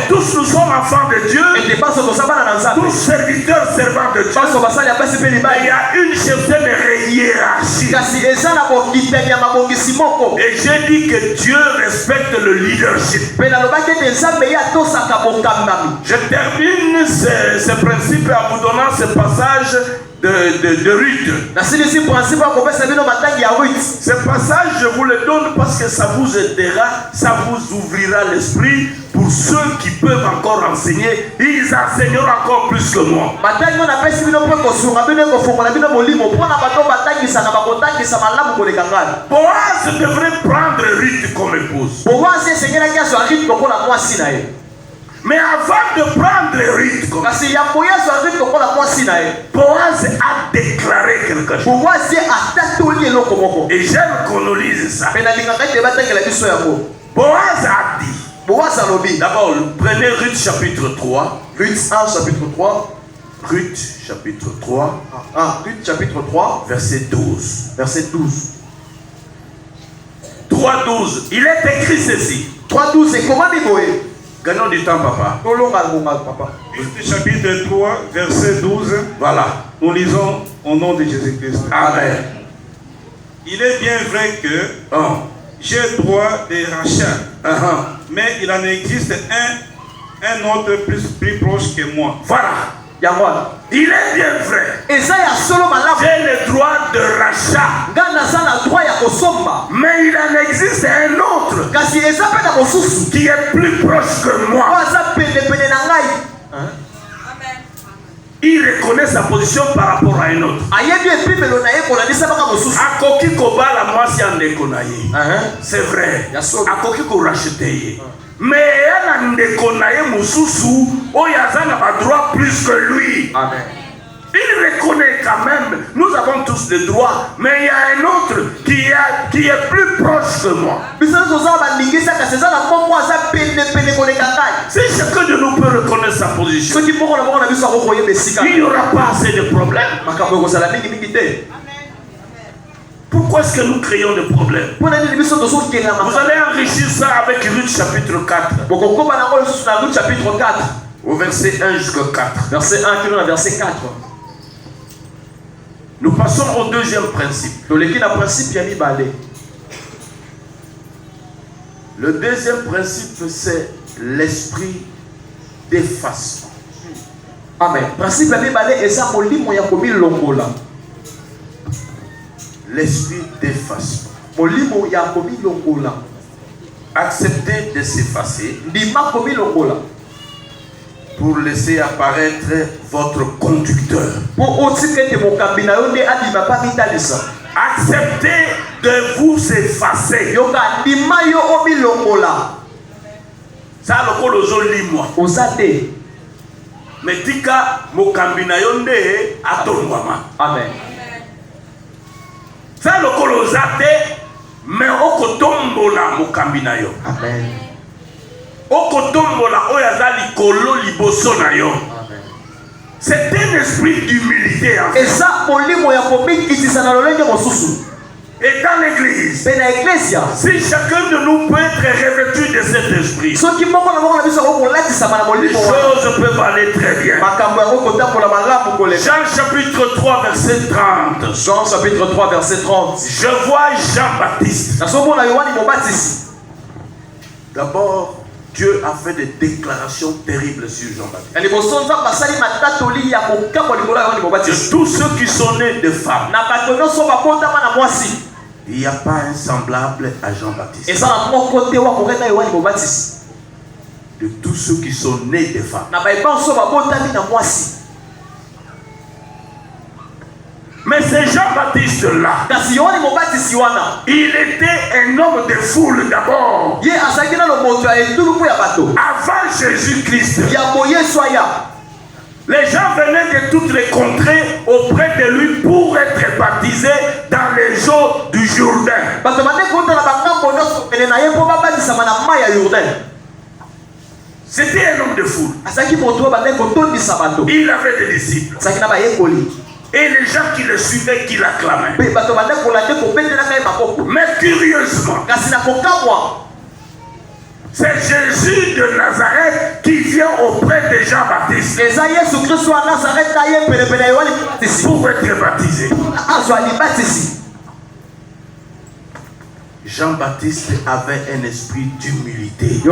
tous nous sommes enfants de Dieu, tous serviteurs, servants de Dieu. Il y a une certaine hiérarchie. Et j'ai dit que Dieu respecte le leadership. Je termine ce principe en vous donnant ce passage de Ruth. Ce passage, je vous le donne parce que ça vous aidera, ça vous ouvrira l'esprit. Pour ceux qui peuvent encore enseigner, ils enseigneront encore plus que moi. Boaz devrait prendre Ruth comme épouse. Mais avant de prendre Ruth comme Boaz a déclaré quelque chose. Et j'aime qu'on nous lise ça. Boaz a dit. D'abord, prenez Ruth chapitre 3. Ruth 1 chapitre 3. Ruth chapitre 3. Ruth chapitre 3. Verset 12. Verset 12. 3.12. Il est écrit ceci. 3.12. Et comment dit-il? Gagnons du temps, papa. Ruth chapitre 3, verset 12. Voilà. Nous lisons au nom de Jésus-Christ. Amen. Il est bien vrai que j'ai droit de rachat. Mais il en existe un un autre plus proche que moi. Voilà. Il est bien vrai. J'ai le droit de rachat. Mais il en existe un autre qui est plus proche que moi. Il reconnaît sa position par rapport à un autre. Akoki kobala mwasi andekonaye. C'est vrai. Akoki ko racheter. Mais elle a ndekonaye mususu oyazana ba droit plus que lui. Amen. Il reconnaît quand même, nous avons tous des droits, mais il y a un autre qui est plus proche que moi. Si chacun de nous peut reconnaître sa position, il n'y aura pas assez de problèmes. Pourquoi est-ce que nous créons des problèmes? Vous allez enrichir ça avec Ruth chapitre 4. Au verset 1 jusqu'à 4. Verset 1 qui est dans verset 4. Nous passons au deuxième principe. Le deuxième principe, c'est l'esprit d'effacement. Amen. Principe la Bible est ça molimo ya komi longola. L'esprit d'effacement. Molimo ya komi longola. Acceptez de s'effacer. Ndima komi longola. Pour laisser apparaître votre conducteur. Acceptez de vous effacer. Ça le kolozo limwa. Osate. Mais tika mokambina yonde atongwama. Amen. Ça le kolozate mais okotombola mokambina yo. Amen. Okotombola oyazali kolo liboso na yo. C'est un esprit d'humilité. Et ça, et dans l'église, si chacun de nous peut être revêtu de cet esprit, les choses peuvent aller très bien. Jean chapitre 3 verset 30. Jean chapitre 3 verset 30. Je vois Jean-Baptiste. D'abord, Dieu a fait des déclarations terribles sur Jean-Baptiste. De tous ceux qui sont nés de femmes, il n'y a pas un semblable à Jean-Baptiste. De tous ceux qui sont nés de femmes. Mais c'est Jean-Baptiste-là. Il était un homme de foule d'abord. Avant Jésus-Christ. Les gens venaient de toutes les contrées auprès de lui pour être baptisés dans les eaux du Jourdain. C'était un homme de foule. Il avait des disciples. Et les gens qui le suivaient, qui l'acclamaient. Mais curieusement, c'est Jésus de Nazareth qui vient auprès de Jean-Baptiste pour être baptisé. Jean-Baptiste avait un esprit d'humilité.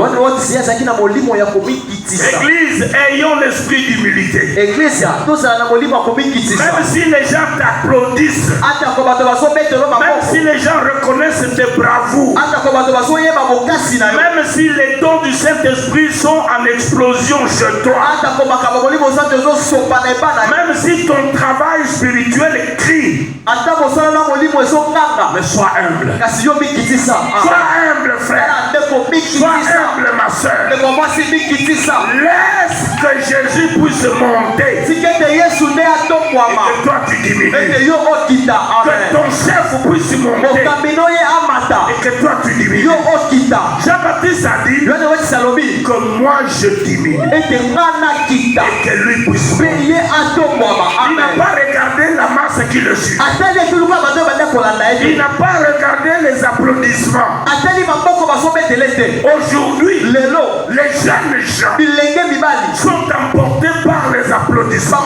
Église, ayons l'esprit d'humilité. Même si les gens t'applaudissent, même si les gens reconnaissent tes bravoures, même si les dons du Saint-Esprit sont en explosion chez toi, même si ton travail spirituel crie, mais sois humble. Sois humble, frère. Sois humble, ma soeur. Laisse que Jésus puisse monter. Et que toi tu diminues. Que ton chef puisse monter. Et que toi tu diminues. Jean-Baptiste a dit que moi je diminue. Et que lui puisse monter. Il n'a pas regardé la masse qui le suit. Il n'a pas regardé les applaudissements. Aujourd'hui, les jeunes gens sont emportés par les applaudissements.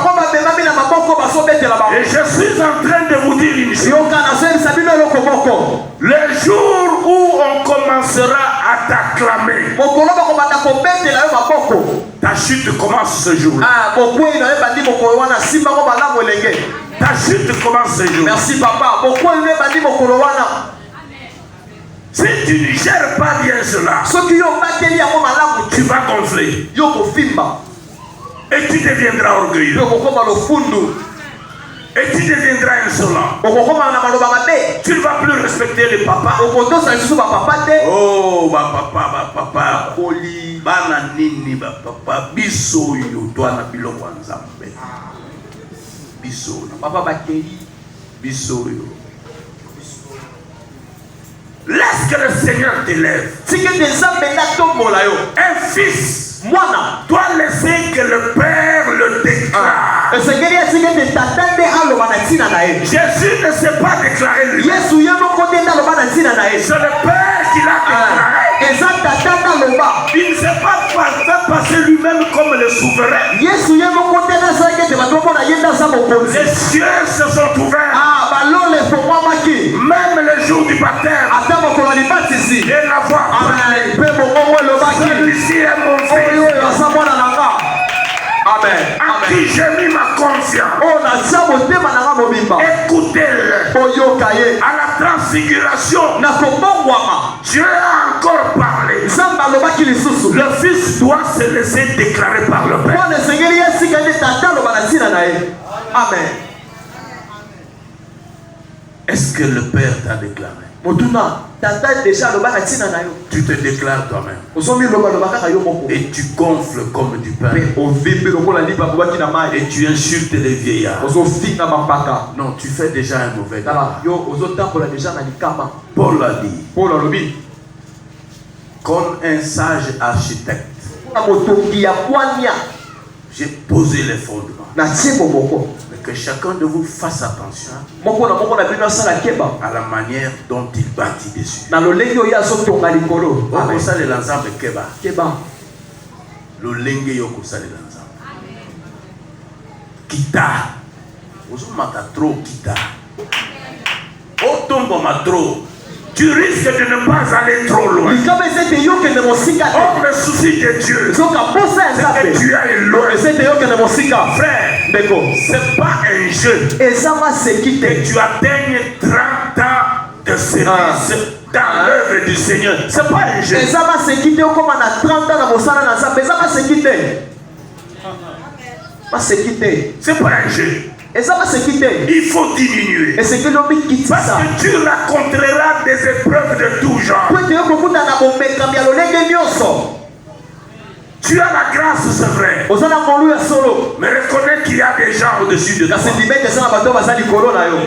Et je suis en train de vous dire une chose. Le jour où on commencera à t'acclamer, ta chute commence ce jour. Ta chute commence ce jour. Merci papa. Si tu ne gères pas bien cela, tu vas gonfler. Et tu deviendras orgueilleux. Et tu deviendras insolent. Tu ne vas plus respecter les papas. Oh, papa. Bana nini papa. Biso yo toi na biloko nzambe. Biso papa bakeli. Biso yo. Laisse que le Seigneur t'élève. Un fils doit laisser que le Père le déclare. Jésus ne s'est pas déclaré lui. C'est le Père qui l'a déclaré. Il ne s'est pas fait passer lui-même comme le souverain. Les cieux se sont ouverts. Même le jour du baptême. Et la voix. Celui-ci est mon fils. Amen. À qui j'ai mis ma confiance. Écoutez-le. À la transfiguration, Dieu a encore parlé. Le Fils doit se laisser déclarer par le Père. Amen. Est-ce que le Père t'a déclaré? Tu te déclares toi-même. Et tu gonfles comme du pain. Et tu insultes les vieillards. Non, tu fais déjà un mauvais travail. Paul a dit, comme un sage architecte, j'ai posé les fondements. Mais que chacun de vous fasse attention à la manière dont il bâtit dessus. Kita. Trop kita. Trop. Tu risques de ne pas aller trop loin. Or, le souci de Dieu, c'est que tu ailles loin. Frère, c'est pas un jeu que tu atteignes 30 ans de service dans l'œuvre du Seigneur. C'est pas un jeu. C'est pas un jeu. Il faut diminuer. Parce que tu rencontreras des épreuves de tout genre. Tu as la grâce, c'est vrai. Mais reconnais qu'il y a des gens au-dessus de toi.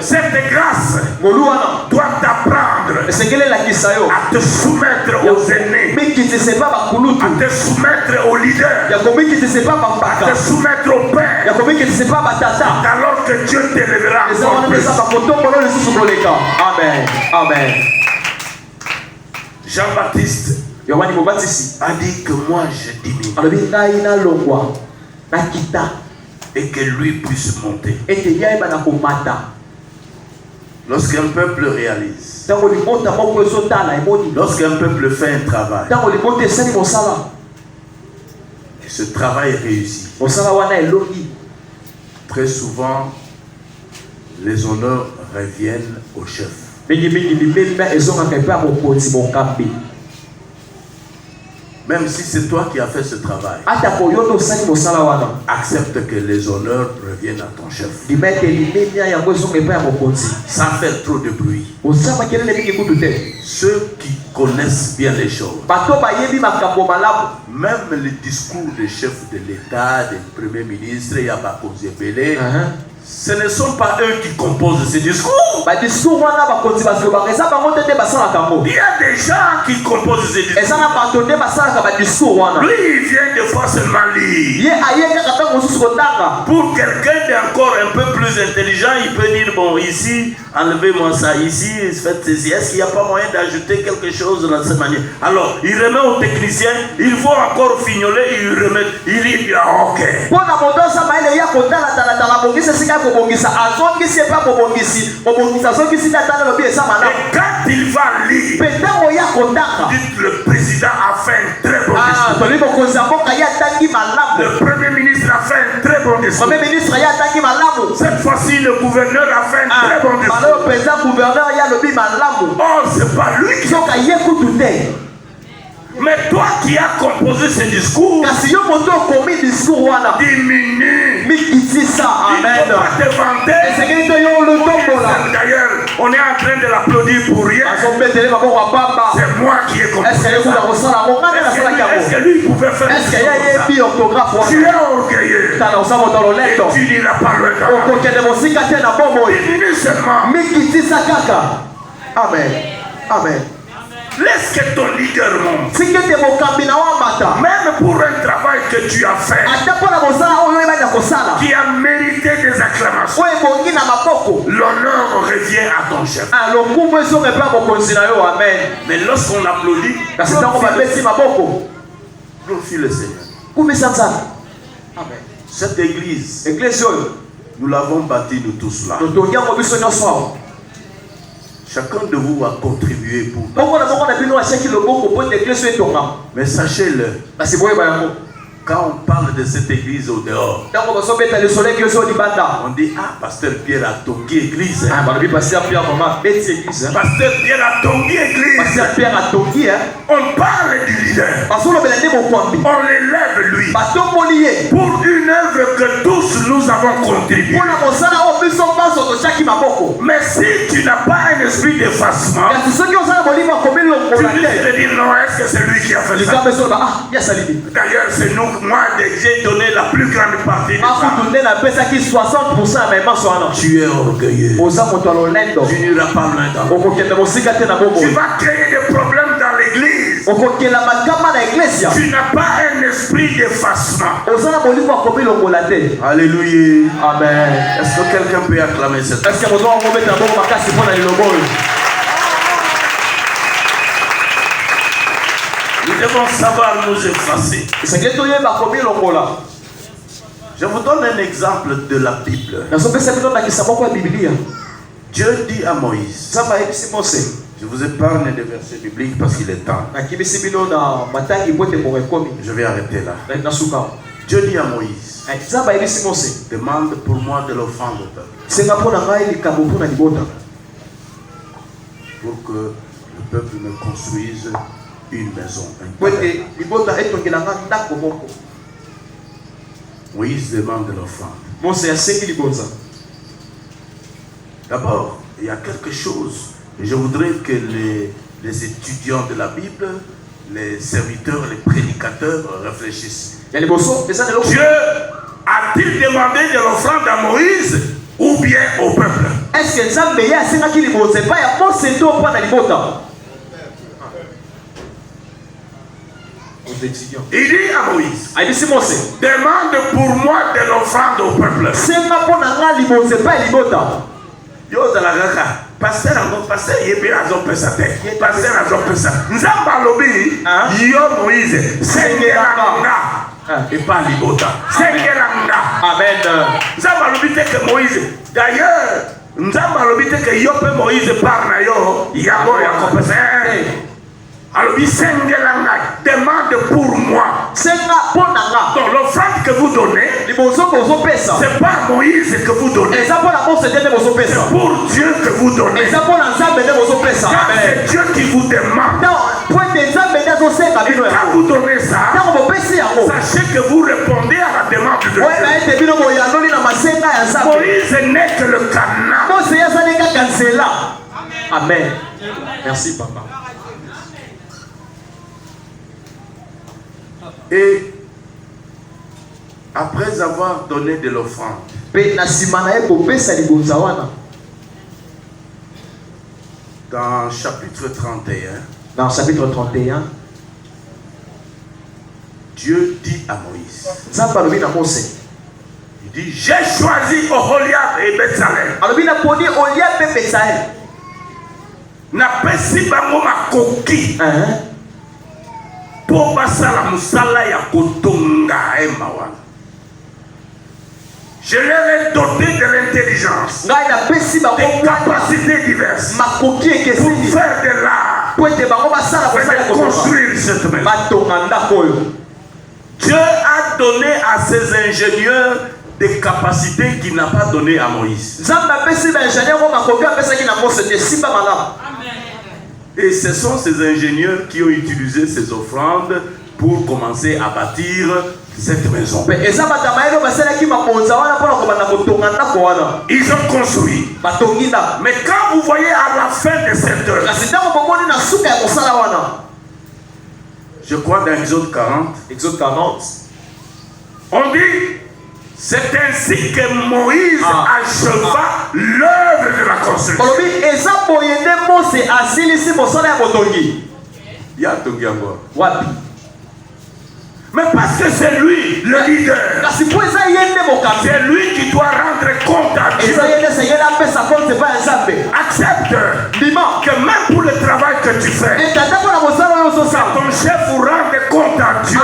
Cette grâce doit t'apprendre à te soumettre aux aînés, à te soumettre aux leaders, à te soumettre au Père, alors que Dieu t'élèvera encore plus. Amen. Amen. Jean-Baptiste a dit que moi je diminue et que lui puisse monter. Lorsqu'un peuple réalise, lorsqu'un peuple fait un travail, et ce travail réussit, très souvent les honneurs reviennent au chef. Même si c'est toi qui as fait ce travail, accepte que les honneurs reviennent à ton chef. Sans faire trop de bruit. Ceux qui connaissent bien les choses, même les discours des chefs de l'État, des premiers ministres, ce ne sont pas eux qui composent ces discours. Il y a des gens qui composent ces discours. Lui, il vient de fois seulement lire. Pour quelqu'un d'encore un peu plus intelligent, il peut dire, bon, ici, enlevez-moi ça, ici, faites ceci. Est-ce qu'il n'y a pas moyen d'ajouter quelque chose dans cette manière? Alors, il remet au technicien, il faut encore fignoler, il remet, il dit, ok. quand il va lire, dites le président a fait un très bon discours. Le premier ministre a fait un très bon discours. Cette fois-ci, le gouverneur a fait un très bon discours. Oh, c'est pas lui qui... Mais toi qui as composé ce discours, diminue. Il ne faut pas te vanter. D'ailleurs, on est en train de l'applaudir pour rien. C'est moi qui ai composé ça. Est-ce que lui pouvait faire ça? Tu es orgueilleux. Et tu n'iras pas loin. Diminue seulement. Amen. Amen. Laisse que ton leader monte. Même pour un travail que tu as fait, qui a mérité des acclamations, l'honneur revient à ton chef. Mais lorsqu'on applaudit, glorifie le Seigneur. Amen. Cette église, nous l'avons bâtie nous tous là. Chacun de vous a contribué pour mais sachez-le, quand on parle de cette église au dehors, on dit ah, Pasteur Pierre a tongi église. Pasteur Pierre a tongi église. On parle du leader. On l'élève lui. Pour une œuvre que tous nous avons contribué. Mais si tu n'as pas un esprit d'effacement, tu risques de dire non, est-ce que c'est lui qui a fait ça? D'ailleurs, c'est nous. Moi, j'ai donné la plus grande partie de ça. Tu es orgueilleux. Tu n'iras pas loin dans. Tu vas créer des problèmes dans l'église. Tu n'as pas un esprit d'effacement. Alléluia. Amen. Est-ce que quelqu'un peut acclamer cette chose? Nous devons savoir nous effacer. Je vous donne un exemple de la Bible. Dieu dit à Moïse, je vous épargne des versets bibliques parce qu'il est temps. Je vais arrêter là. Dieu dit à Moïse, demande pour moi de l'offrande au peuple. Pour que le peuple me construise une maison. Moïse demande l'offrande. D'abord, il y a quelque chose. Et je voudrais que les étudiants de la Bible, les serviteurs, les prédicateurs réfléchissent. Dieu a-t-il demandé de l'offrande à Moïse ou bien au peuple? Est-ce que il dit à Moïse, demande pour moi de l'offrande au peuple. Pasteur Yébé Pesate. Pasteur Pesa. Nzamba lobi, yo Moïse, Sengeranga. Et pas Libota. Sengeranga. Amen. Nzamba lobi que Moïse. D'ailleurs, Nzamba lobi que yo pe Moïse parle yo, Yago Yakopesa. Alors, demande pour moi. Donc, l'offrande que vous donnez, c'est pas Moïse que vous donnez. C'est pour Dieu que vous donnez. Car c'est Dieu qui vous demande. Et quand vous donnez ça, sachez que vous répondez à la demande de Dieu. Moïse n'est que le canal. Amen. Merci, papa. Et après avoir donné de l'offrande, dans chapitre 31, Dieu dit à Moïse, il dit, j'ai choisi Oholiab et Betsalel. Na pesi bango makoki. Pour basala musala ya kotonga emawana. Je leur ai doté de l'intelligence, des capacités diverses pour faire de l'art, pour construire cette maison. Dieu a donné à ses ingénieurs des capacités qu'il n'a pas donné à Moïse. Et ce sont ces ingénieurs qui ont utilisé ces offrandes pour commencer à bâtir cette maison. Ils ont construit. Mais quand vous voyez à la fin de cette œuvre, je crois dans Exode 40, on dit, c'est ainsi que Moïse acheva l'œuvre de la construction. Il y a Tongi encore. Mais parce que c'est lui le leader, c'est lui qui doit rendre compte à Dieu. Accepte que même pour le travail que tu fais, ton chef vous rende compte à Dieu.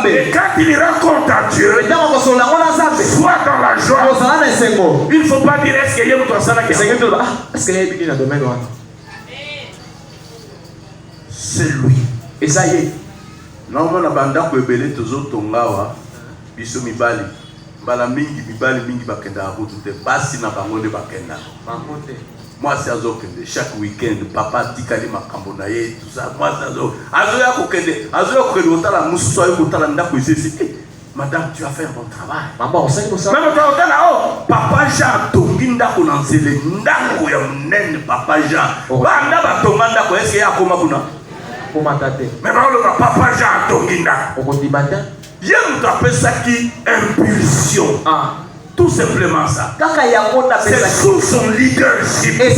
Et quand il rend compte à Dieu, sois dans la joie. Il ne faut pas dire est-ce qu'il y a un ça c'est lui. Et ça y est. Non, on a banda ko ebele tozo tongawa biso mibali mbala mingi mibali mingi bakenda akutu te basi na bango ne bakenda moi c'est azokende chaque week-end papa tikali makambo na ye tout ça moi c'est azoya kokende otala mususu ayo kotala ndako isisi madame tu as fait un bon travail maman on sait que ça même otala papa Jean tongi ndako na nzele ndako ya munene papa Jean banda batonga ndako est-ce ya koma kuna mais le papa Jean Tonginda, il y a qui impulsion. Tout simplement ça. C'est sous son leadership. C'est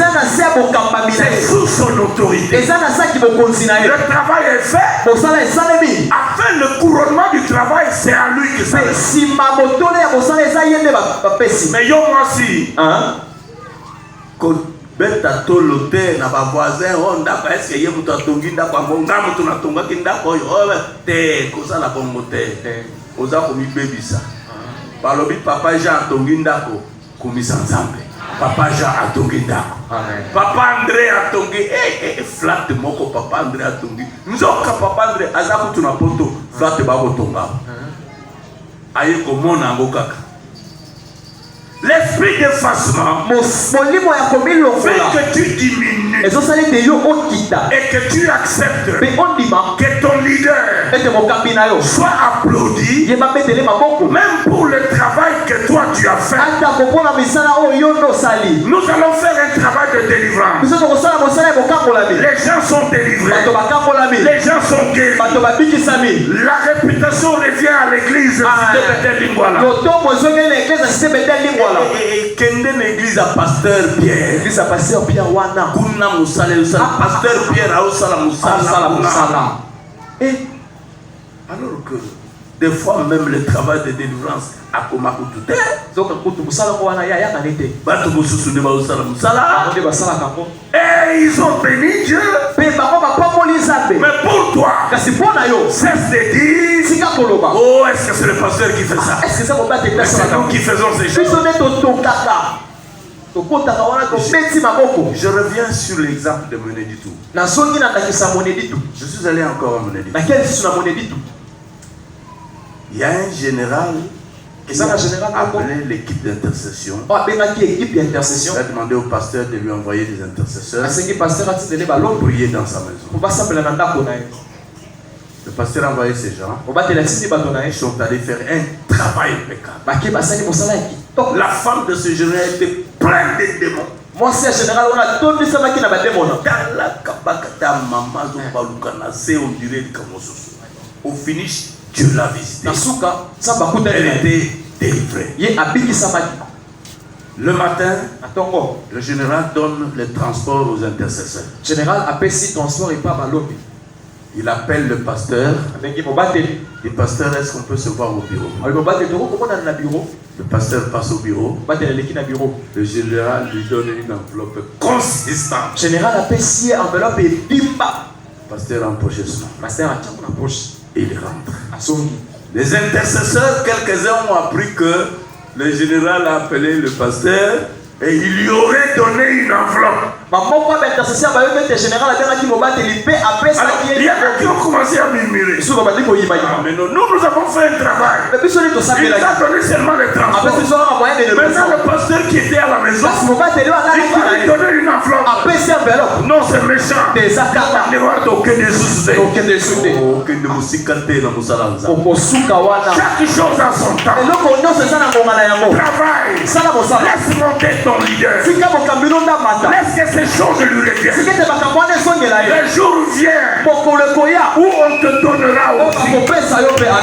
sous son autorité. Le travail est fait. Afin le couronnement du travail, c'est à lui que ça. Mais yo moi aussi. Beta tolote na ba voisin onda pa est-ce que ye muto atongi ndako ngonga muto na tonga kindako yo te kozala bongo te oza ko mi bebisa balobi papa Jean atongi ndako komisa nzambe papa Jean atongi ndako papa André atongi flat moko papa André atongi nzoka papa André azaku tuna poto flat ba ko tonga aye ko mona ngokaka. L'esprit d'effacement fait que tu diminues et que tu acceptes que ton leader soit applaudi même pour le travail que toi tu as fait. Nous allons faire un travail de délivrance. Les gens sont délivrés. Les gens sont guéris. La réputation revient à l'église. Et kende l'église à pasteur Pierre. L'église à pasteur Pierre wana. Kuna musala pasteur Pierre a osala musala. Et alors que des fois même le travail de délivrance a komakutu te. Donc kutu musala wana ya kanete. Batu mususu ne ba osala musala. Et ils ont béni Dieu. Mais pour toi, cesse de dire oh, est-ce que c'est le pasteur qui fait ça? Est-ce que c'est nous qui faisons ces choses? Je reviens sur l'exemple de Moneditou. Je suis allé encore à Moneditou. Il y a un général qui a appelé l'équipe d'intercession. Il a demandé au pasteur de lui envoyer des intercesseurs pour prier dans sa maison. Le pasteur a envoyé ces gens. Ils sont allés faire un travail impeccable. La femme de ce général était pleine de démons. Moi, c'est un général, on a tout mis ça qui n'a pas de démons. Au finish, Dieu l'a visité. Elle était délivrée. Le matin, le général donne le transport aux intercesseurs. Il appelle le pasteur. Le pasteur, est-ce qu'on peut se voir au bureau? Le pasteur passe au bureau. Le général lui donne une enveloppe consistante. Le pasteur empoche son. Et il rentre. Les intercesseurs, quelques-uns ont appris que le général a appelé le pasteur et il lui aurait donné une enveloppe. Alors, il y en a qui ont commencé à murmurer. Ah, mais non, nous avons fait un travail. Il a donné seulement le transport. Maintenant, le pasteur qui était à la maison, il va lui donner une enveloppe. Non, c'est méchant. Chaque chose a son temps. Travaille. Laisse monter ton leader. Laisse que ces choses lui reviennent. Le jour vient où on te donnera aussi.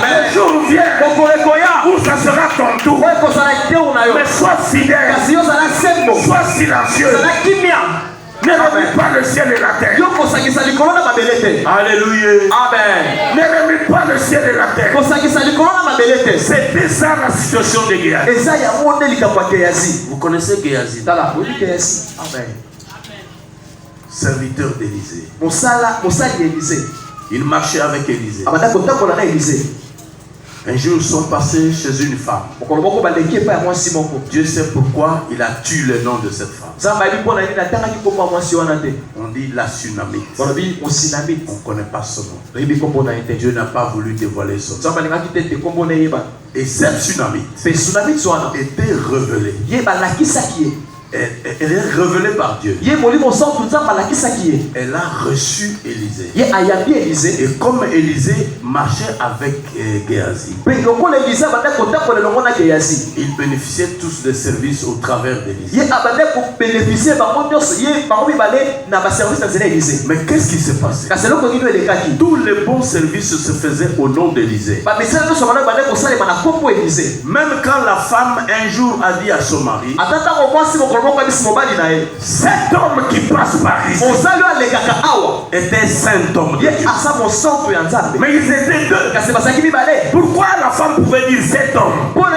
Le jour vient où ça sera ton tour. Mais sois fidèle. Sois silencieux. Ne remue pas le ciel et la terre. Alléluia. Amen. Ne remue pas le ciel et la terre. C'était ça la situation de Géhazi. Vous connaissez Géhazi? Amen. Serviteur d'Élisée. Il marchait avec Élisée. Un jour, ils sont passés chez une femme. Dieu sait pourquoi il a tué le nom de cette femme. On dit la Sunamite. On ne connaît pas son nom. Dieu n'a pas voulu dévoiler son nom. Et cette Sunamite était révélée. Elle est révélée par Dieu. Elle a reçu Élisée. Et comme Élisée marchait avec Géhazi, ils bénéficiaient tous des services au travers d'Élisée. Mais qu'est-ce qui s'est passé? Tous les bons services se faisaient au nom d'Élisée. Même quand la femme un jour a dit à son mari, cet homme qui passe par ici était saint homme de Dieu. Mais ils étaient deux. Pourquoi la femme pouvait dire cet homme? Pourquoi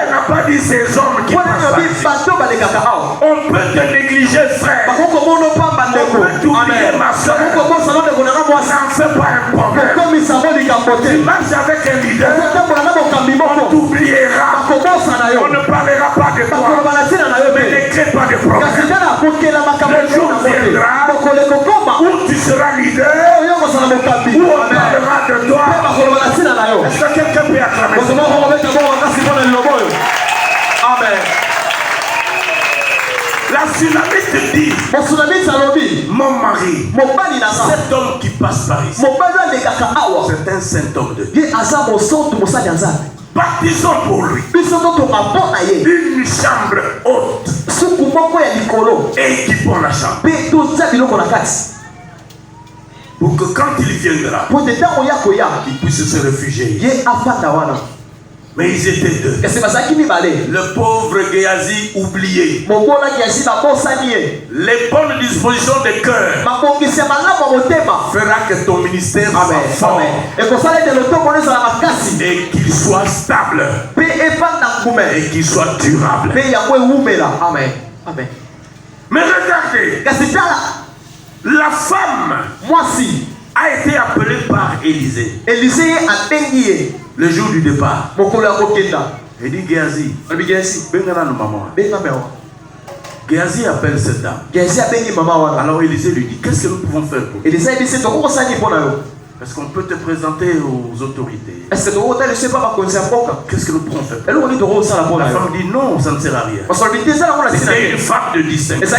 elle n'a pas dit ces hommes qui passent par ici? On peut te négliger, frère. On peut t'oublier, ma soeur. Ça n'en fait pas un problème. Tu marches avec un leader, on t'oubliera. On ne parlera pas de toi. Mais ne crée pas de problème. Le jour viendra où tu seras leader, où on parlera de toi. Est-ce que quelqu'un peut acclamer ça? Amen. La Sunamite dit, mon mari, cet homme qui passe par ici, c'est un saint homme de Dieu. Baptisons pour lui une chambre haute et équipons la chambre pour que quand il viendra, il puisse se réfugier. Mais ils étaient deux. Le pauvre Géhazi oublié. Les bonnes dispositions de cœur fera que ton ministère soit fort et qu'il soit stable et qu'il soit durable. Amen. Amen. Mais regardez, la femme a été appelée par Élisée. Le jour du départ. Il dit Géhazi, Géhazi appelle cette dame. Alors Élisée lui dit, qu'est-ce que nous pouvons faire pour toi? Est-ce qu'on peut te présenter aux autorités? Qu'est-ce que nous pouvons faire? La femme dit non, ça ne sert à rien. C'était une femme de distinction.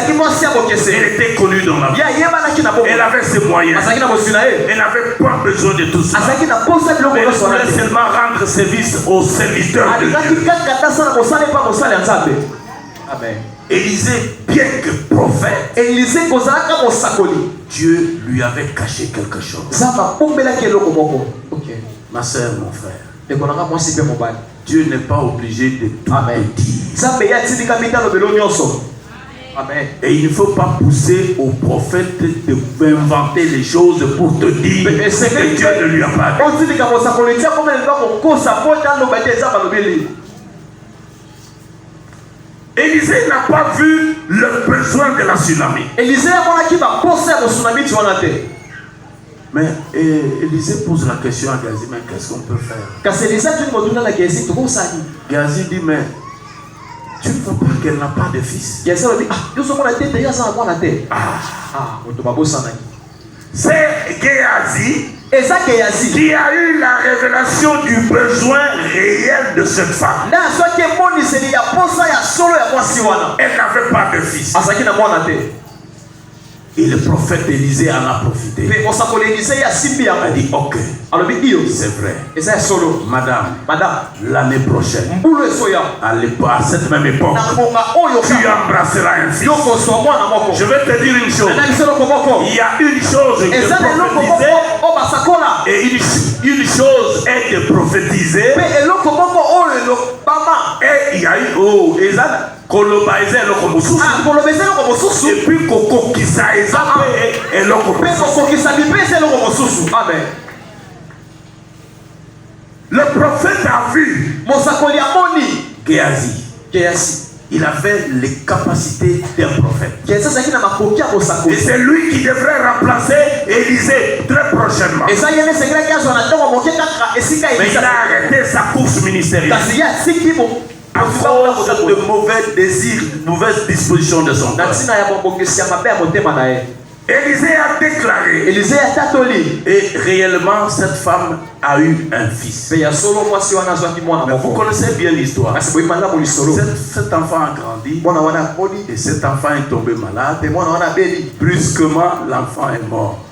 Elle était connue dans la vie. Elle avait ses moyens. Elle n'avait pas besoin de tout ça. Elle voulait seulement rendre service aux serviteurs de Dieu. Amen. Élisée, bien que prophète, Dieu lui avait caché quelque chose. Okay. Ma soeur, mon frère, Dieu n'est pas obligé de tout te dire. Amen. Et il ne faut pas pousser au prophète d'inventer les choses pour te dire ce que Dieu ne lui a pas dit. Élisée n'a pas vu le besoin de la tsunami. Mais Élisée pose la question à Géasi, mais qu'est-ce qu'on peut faire? Géasi dit, mais tu ne vois pas qu'elle n'a pas de fils? C'est Géasi qui a eu la révélation du besoin réel de cette femme. Elle n'avait pas de fils. Et le prophète Élisée en a profité. Il a dit, ok, c'est vrai. Madame, l'année prochaine, à cette même époque, tu embrasseras un fils. Je vais te dire une chose. Il y a une chose de prophétiser et une chose est de prophétiser. Et il y a eu et puis le prophète a vu Géasi. Il avait les capacités d'un prophète. Et c'est lui qui devrait remplacer Élisée très prochainement. Mais il a arrêté sa course ministérielle à cause de mauvais désirs, de mauvaises dispositions de son cœur. Élisée a déclaré. Et réellement, cette femme a eu un fils. Mais vous connaissez bien l'histoire. Cet enfant a grandi. Et cet enfant est tombé malade. Brusquement, l'enfant est mort.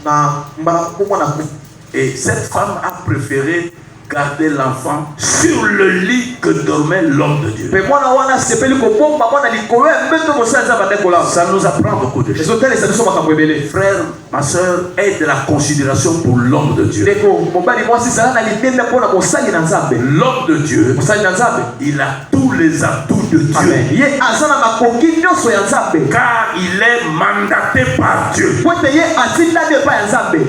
Et cette femme a préféré garder l'enfant sur le lit que dormait l'homme de Dieu. Ça nous apprend beaucoup de choses. Frère, ma soeur, aie de la considération pour l'homme de Dieu. L'homme de Dieu, il a tous les atouts de Dieu. Car il est mandaté par Dieu.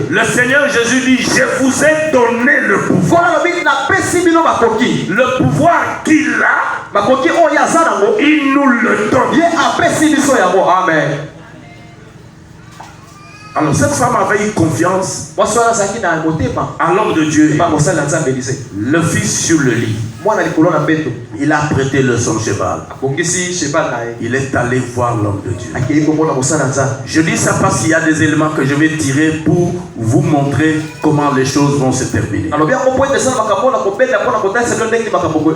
Le Seigneur Jésus dit, je vous ai donné le pouvoir. Le pouvoir qu'il a, il nous le donne. Amen. Alors cette femme avait eu confiance à l'homme de Dieu. Le fils sur le lit. Il a prêté son cheval. Il est allé voir l'homme de Dieu. Je dis ça parce qu'il y a des éléments que je vais tirer pour vous montrer comment les choses vont se terminer.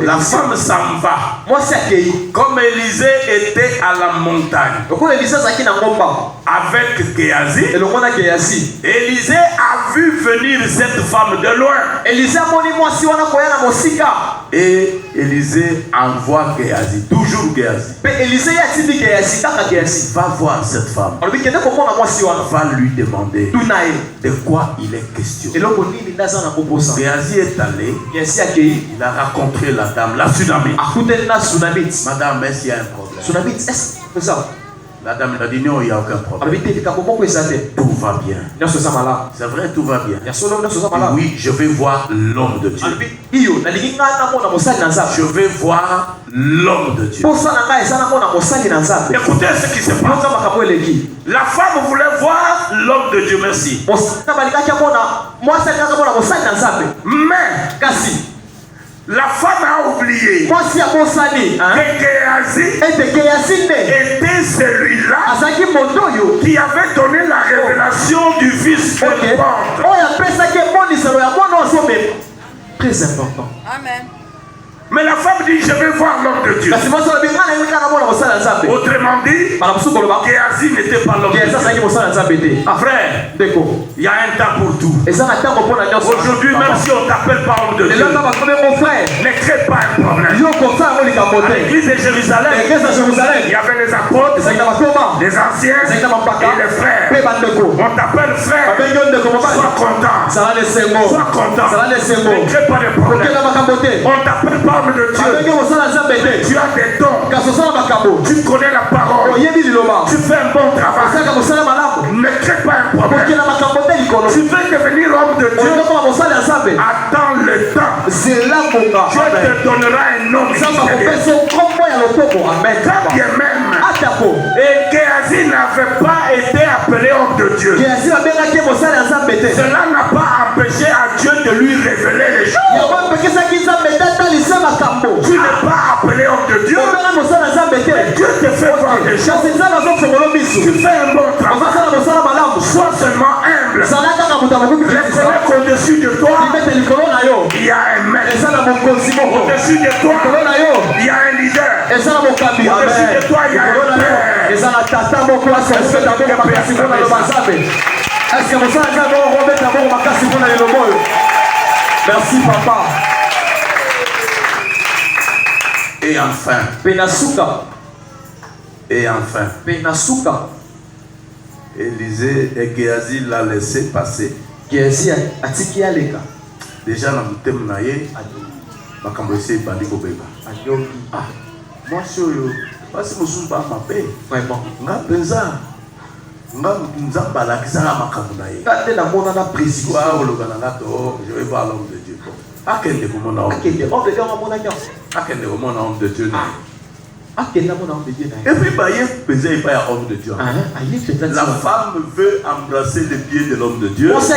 La femme s'en va. Comme Élisée était à la montagne avec Géasi, Élisée a vu venir cette femme de loin. Et Élisée envoie Géasi, toujours Géasi. Va voir cette femme. Va lui demander de quoi il est question. Géasi est allé. Il a rencontré la dame, la Sunamite. Madame, est-ce qu'il y a un problème? La dame a dit non, il n'y a aucun problème. Tout va bien. C'est vrai, tout va bien. Oui, je vais voir l'homme de Dieu. Je vais voir l'homme de Dieu. Écoutez ce qui se passe. La femme voulait voir l'homme de Dieu, merci. Mais la femme a oublié que Géasi était celui-là qui avait donné la révélation du fils qu'elle porte. Très important. Amen. Mais la femme dit, je vais voir l'homme de Dieu. Autrement dit, Géasi n'était pas l'homme de Dieu. Frère, il y a un temps pour tout. Aujourd'hui, même si on t'appelle pas homme de Dieu, ne crée pas un problème. À l'église de Jérusalem, il y avait les apôtres, les anciens et les frères. On t'appelle frère. Sois content. Sois content. Ne crée pas de problème. On t'appelle pas de Dieu. Tu as des dons. Tu connais la parole. Tu fais un bon travail. Ne crée pas un problème. Tu veux devenir homme de Dieu. Attends le temps. Dieu te donnera un homme. Quand bien même. Et Géasi n'avait pas été appelé homme de Dieu. Cela n'a pas empêché à Dieu de lui révéler les choses. Tu n'es pas appelé homme de Dieu. Mais Dieu te fait voir des choses. Tu fais un bon travail. Sois seulement humble. Reconnais qu'au-dessus de toi, il y a un maître. Au-dessus de toi, il y a un leader. Au-dessus de toi, il y a un père. Merci papa. Et enfin. Penasuka. Et enfin. Penasuka. Élisée et Géasi l'a laissé passer. Géasi atiki aleka. Déjà dans le thème naïe, makambo ese bandi ko beba. Ah, moi parce que je pas ma paix. Vraiment. Nga penza. Nga nzamba la kisanga makambo naïe. Quand la mona na précision. Je vais voir l'homme de Dieu. Akende ko mona homme. Akende homme de Dieu mona nya. Akende ko mona homme de Dieu. Akende mona homme de Dieu. Et puis bah il penza il pas homme de Dieu. La femme veut embrasser les pieds de l'homme de Dieu. Géasi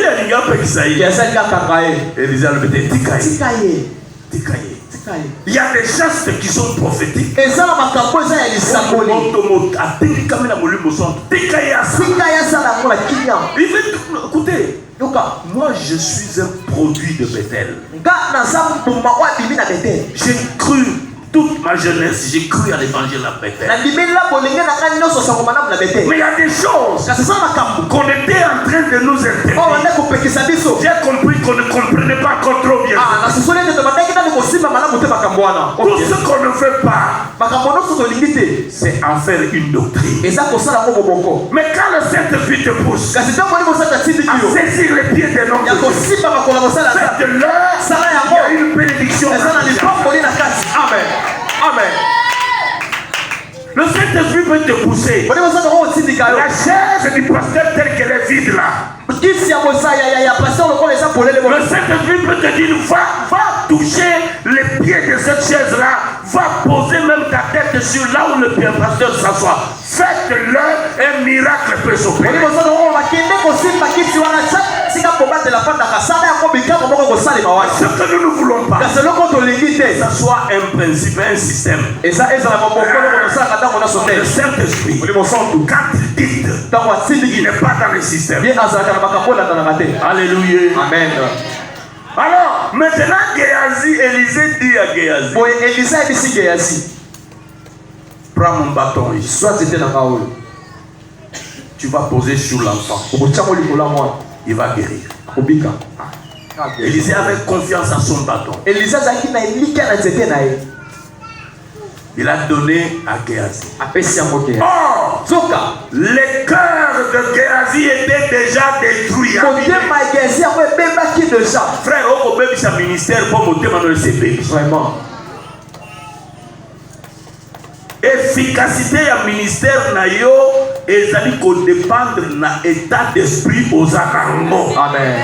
alinga pekisa. Géasi alinga kakaye. Élisée le mettait tikaye. Tikaye. Tikaye. Il y a des gestes qui sont prophétiques. Et ça, ma capoise est l'isakoli. Écoutez, moi je suis un produit de Bethel. J'ai cru toute ma jeunesse, j'ai cru à l'évangile à Bethel. Mais il y a des choses qu'on était en train de nous interpréter. J'ai compris qu'on ne comprenait pas encore trop bien. Tout ce qu'on ne fait pas, c'est en faire une doctrine. Mais quand le Saint-Esprit te pousse à saisir les pieds des noms de Dieu, faites-leur, il y a une bénédiction. Amen. Amen. Le Saint-Esprit peut te pousser. La chaise du pasteur telle qu'elle est vide là. Le Saint-Esprit peut te dire, va toucher les pieds de cette chaise là. Va poser même ta tête sur là où le pasteur s'assoit. Faites-le, un miracle peut s'opérer. Ce que nous ne voulons pas, que ce soit un principe, un système. Le Saint-Esprit, quand il dit, il n'est pas dans le système. Alléluia. Amen. Alors, maintenant, Géasi, Élisée dit à Géasi, prends mon bâton ici. Tu vas poser sur l'enfant. Il va guérir. Élisée avait confiance à son bâton. Il a donné à Géasi. Or, les cœurs de Géasi étaient déjà détruits. Frère, au bébé, sa ministère pour monter dans le CP. Vraiment. Efficacité du ministère nayo ezali ko dépendre na état d'esprit aux akango. Amen.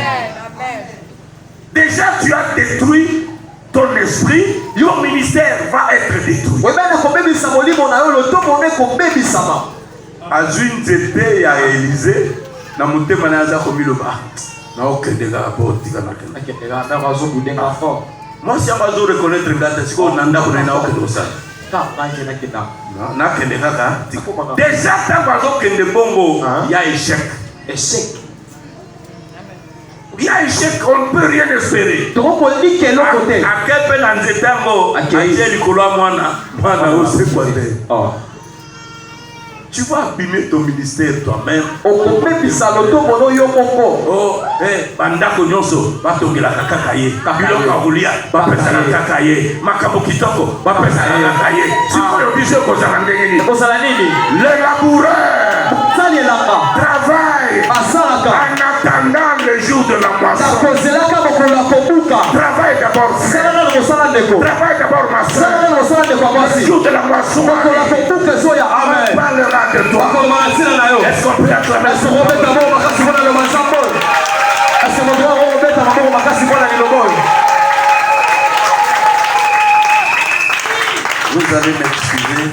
Déjà tu as détruit ton esprit, ton ministère va être détruit. Azui nzete ya Élisée na motema na aza komiloba na okende ka botika na kende. Moi si abazo reconnaître ngata siko nanda ko na okende osala. Déjà tant que bongo il y a échec. Il y a échec, on ne peut rien espérer. À quel peu dans cet amour, tu vas abîmer ton ministère toi-même. Oh, bandako nyonso, batongela kakaye. Biloko agulia, bapesa na kakaye. Makabo kitoko, bapesa na kakaye. Sikoyo biso kozala ndenge nini? Le laboureur travaille en attendant le jour de la moisson. Travaille d'abord. Travaille d'abord ma soeur. Le jour de la moisson. On parlera de toi. Est-ce qu'on peut acclamer ce nom? Vous allez m'excuser.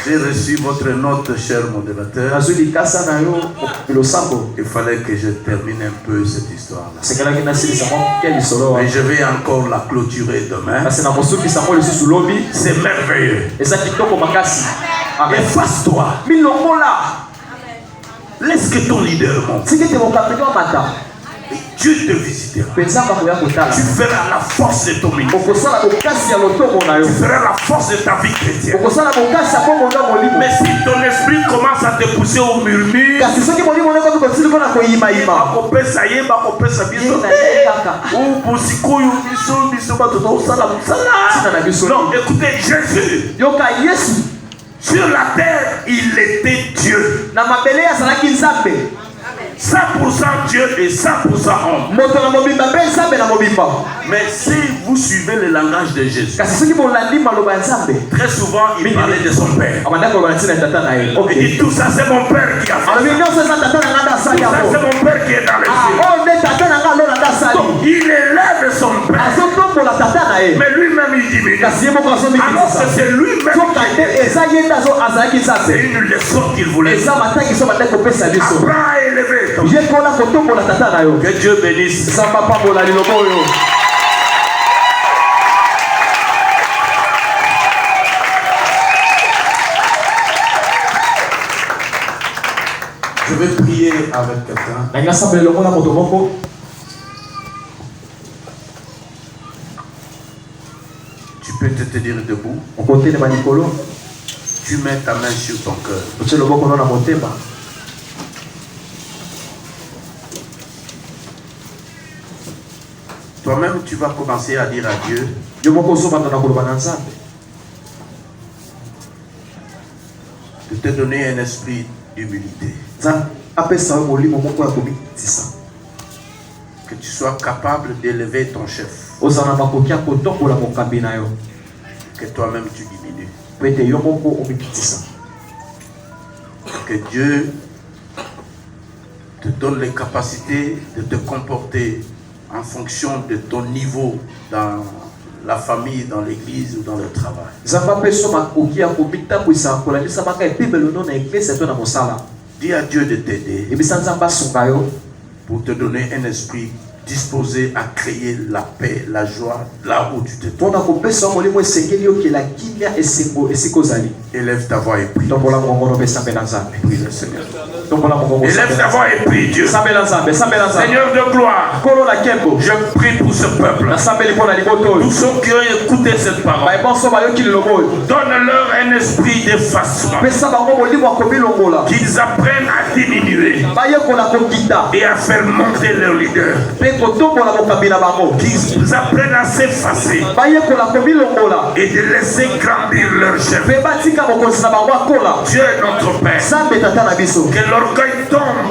J'ai reçu votre note, cher modérateur. Il fallait que je termine un peu cette histoire-là. Mais je vais encore la clôturer demain. C'est merveilleux. Efface-toi. Laisse que ton leader monte. Dieu te visitera. Tu feras la force de ton ministère. Tu feras la force de ta vie chrétienne. Mais si ton esprit commence à te pousser au murmure, non, écoutez, Jésus, sur la terre, il était Dieu. 100% Dieu et 100% homme. Mais si vous suivez le langage de Jésus, très souvent il parlait de son père. Il dit tout ça c'est mon père qui a fait ça. Tout ça c'est mon père qui est dans les cieux. Donc il élève son père. Mais lui-même il diminue. Alors que c'est lui-même qui c'est une leçon qu'il voulait. Abraham a élevé. Que Dieu bénisse. Je vais prier avec quelqu'un. Tu peux te tenir debout. Tu mets ta main sur ton cœur. Toi-même, tu vas commencer à dire à Dieu de te donner un esprit d'humilité. Que tu sois capable d'élever ton chef. Que toi-même tu diminues. Que Dieu te donne les capacités de te comporter en fonction de ton niveau dans la famille, dans l'église ou dans le travail. Dis à Dieu de t'aider pour te donner un esprit disposé à créer la paix, la joie là où tu te trouves. Élève ta voix et prie. Prie le Seigneur. Élève ta voix et prie Dieu. Seigneur de gloire, je prie pour ce peuple. Tous ceux qui ont écouté cette parole, donne-leur un esprit d'effacement. Qu'ils apprennent à diminuer et à faire monter leur leader. Qu'ils apprennent à s'effacer et de laisser grandir leur chef. Dieu est notre Père. Que l'orgueil tombe,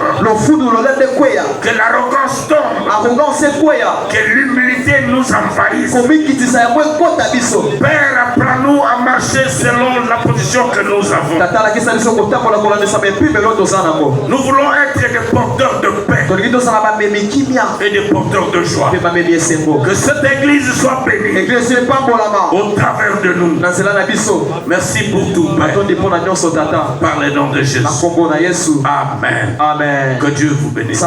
que l'arrogance tombe, que l'humilité nous envahisse. Père, apprends-nous à marcher selon la position que nous avons. Nous voulons être des porteurs de paix et des porteurs de joie. Que cette église soit bénie au travers de nous. Merci pour tout, Père. Par le nom de Jésus. Amen. Amen. Que Dieu vous bénisse.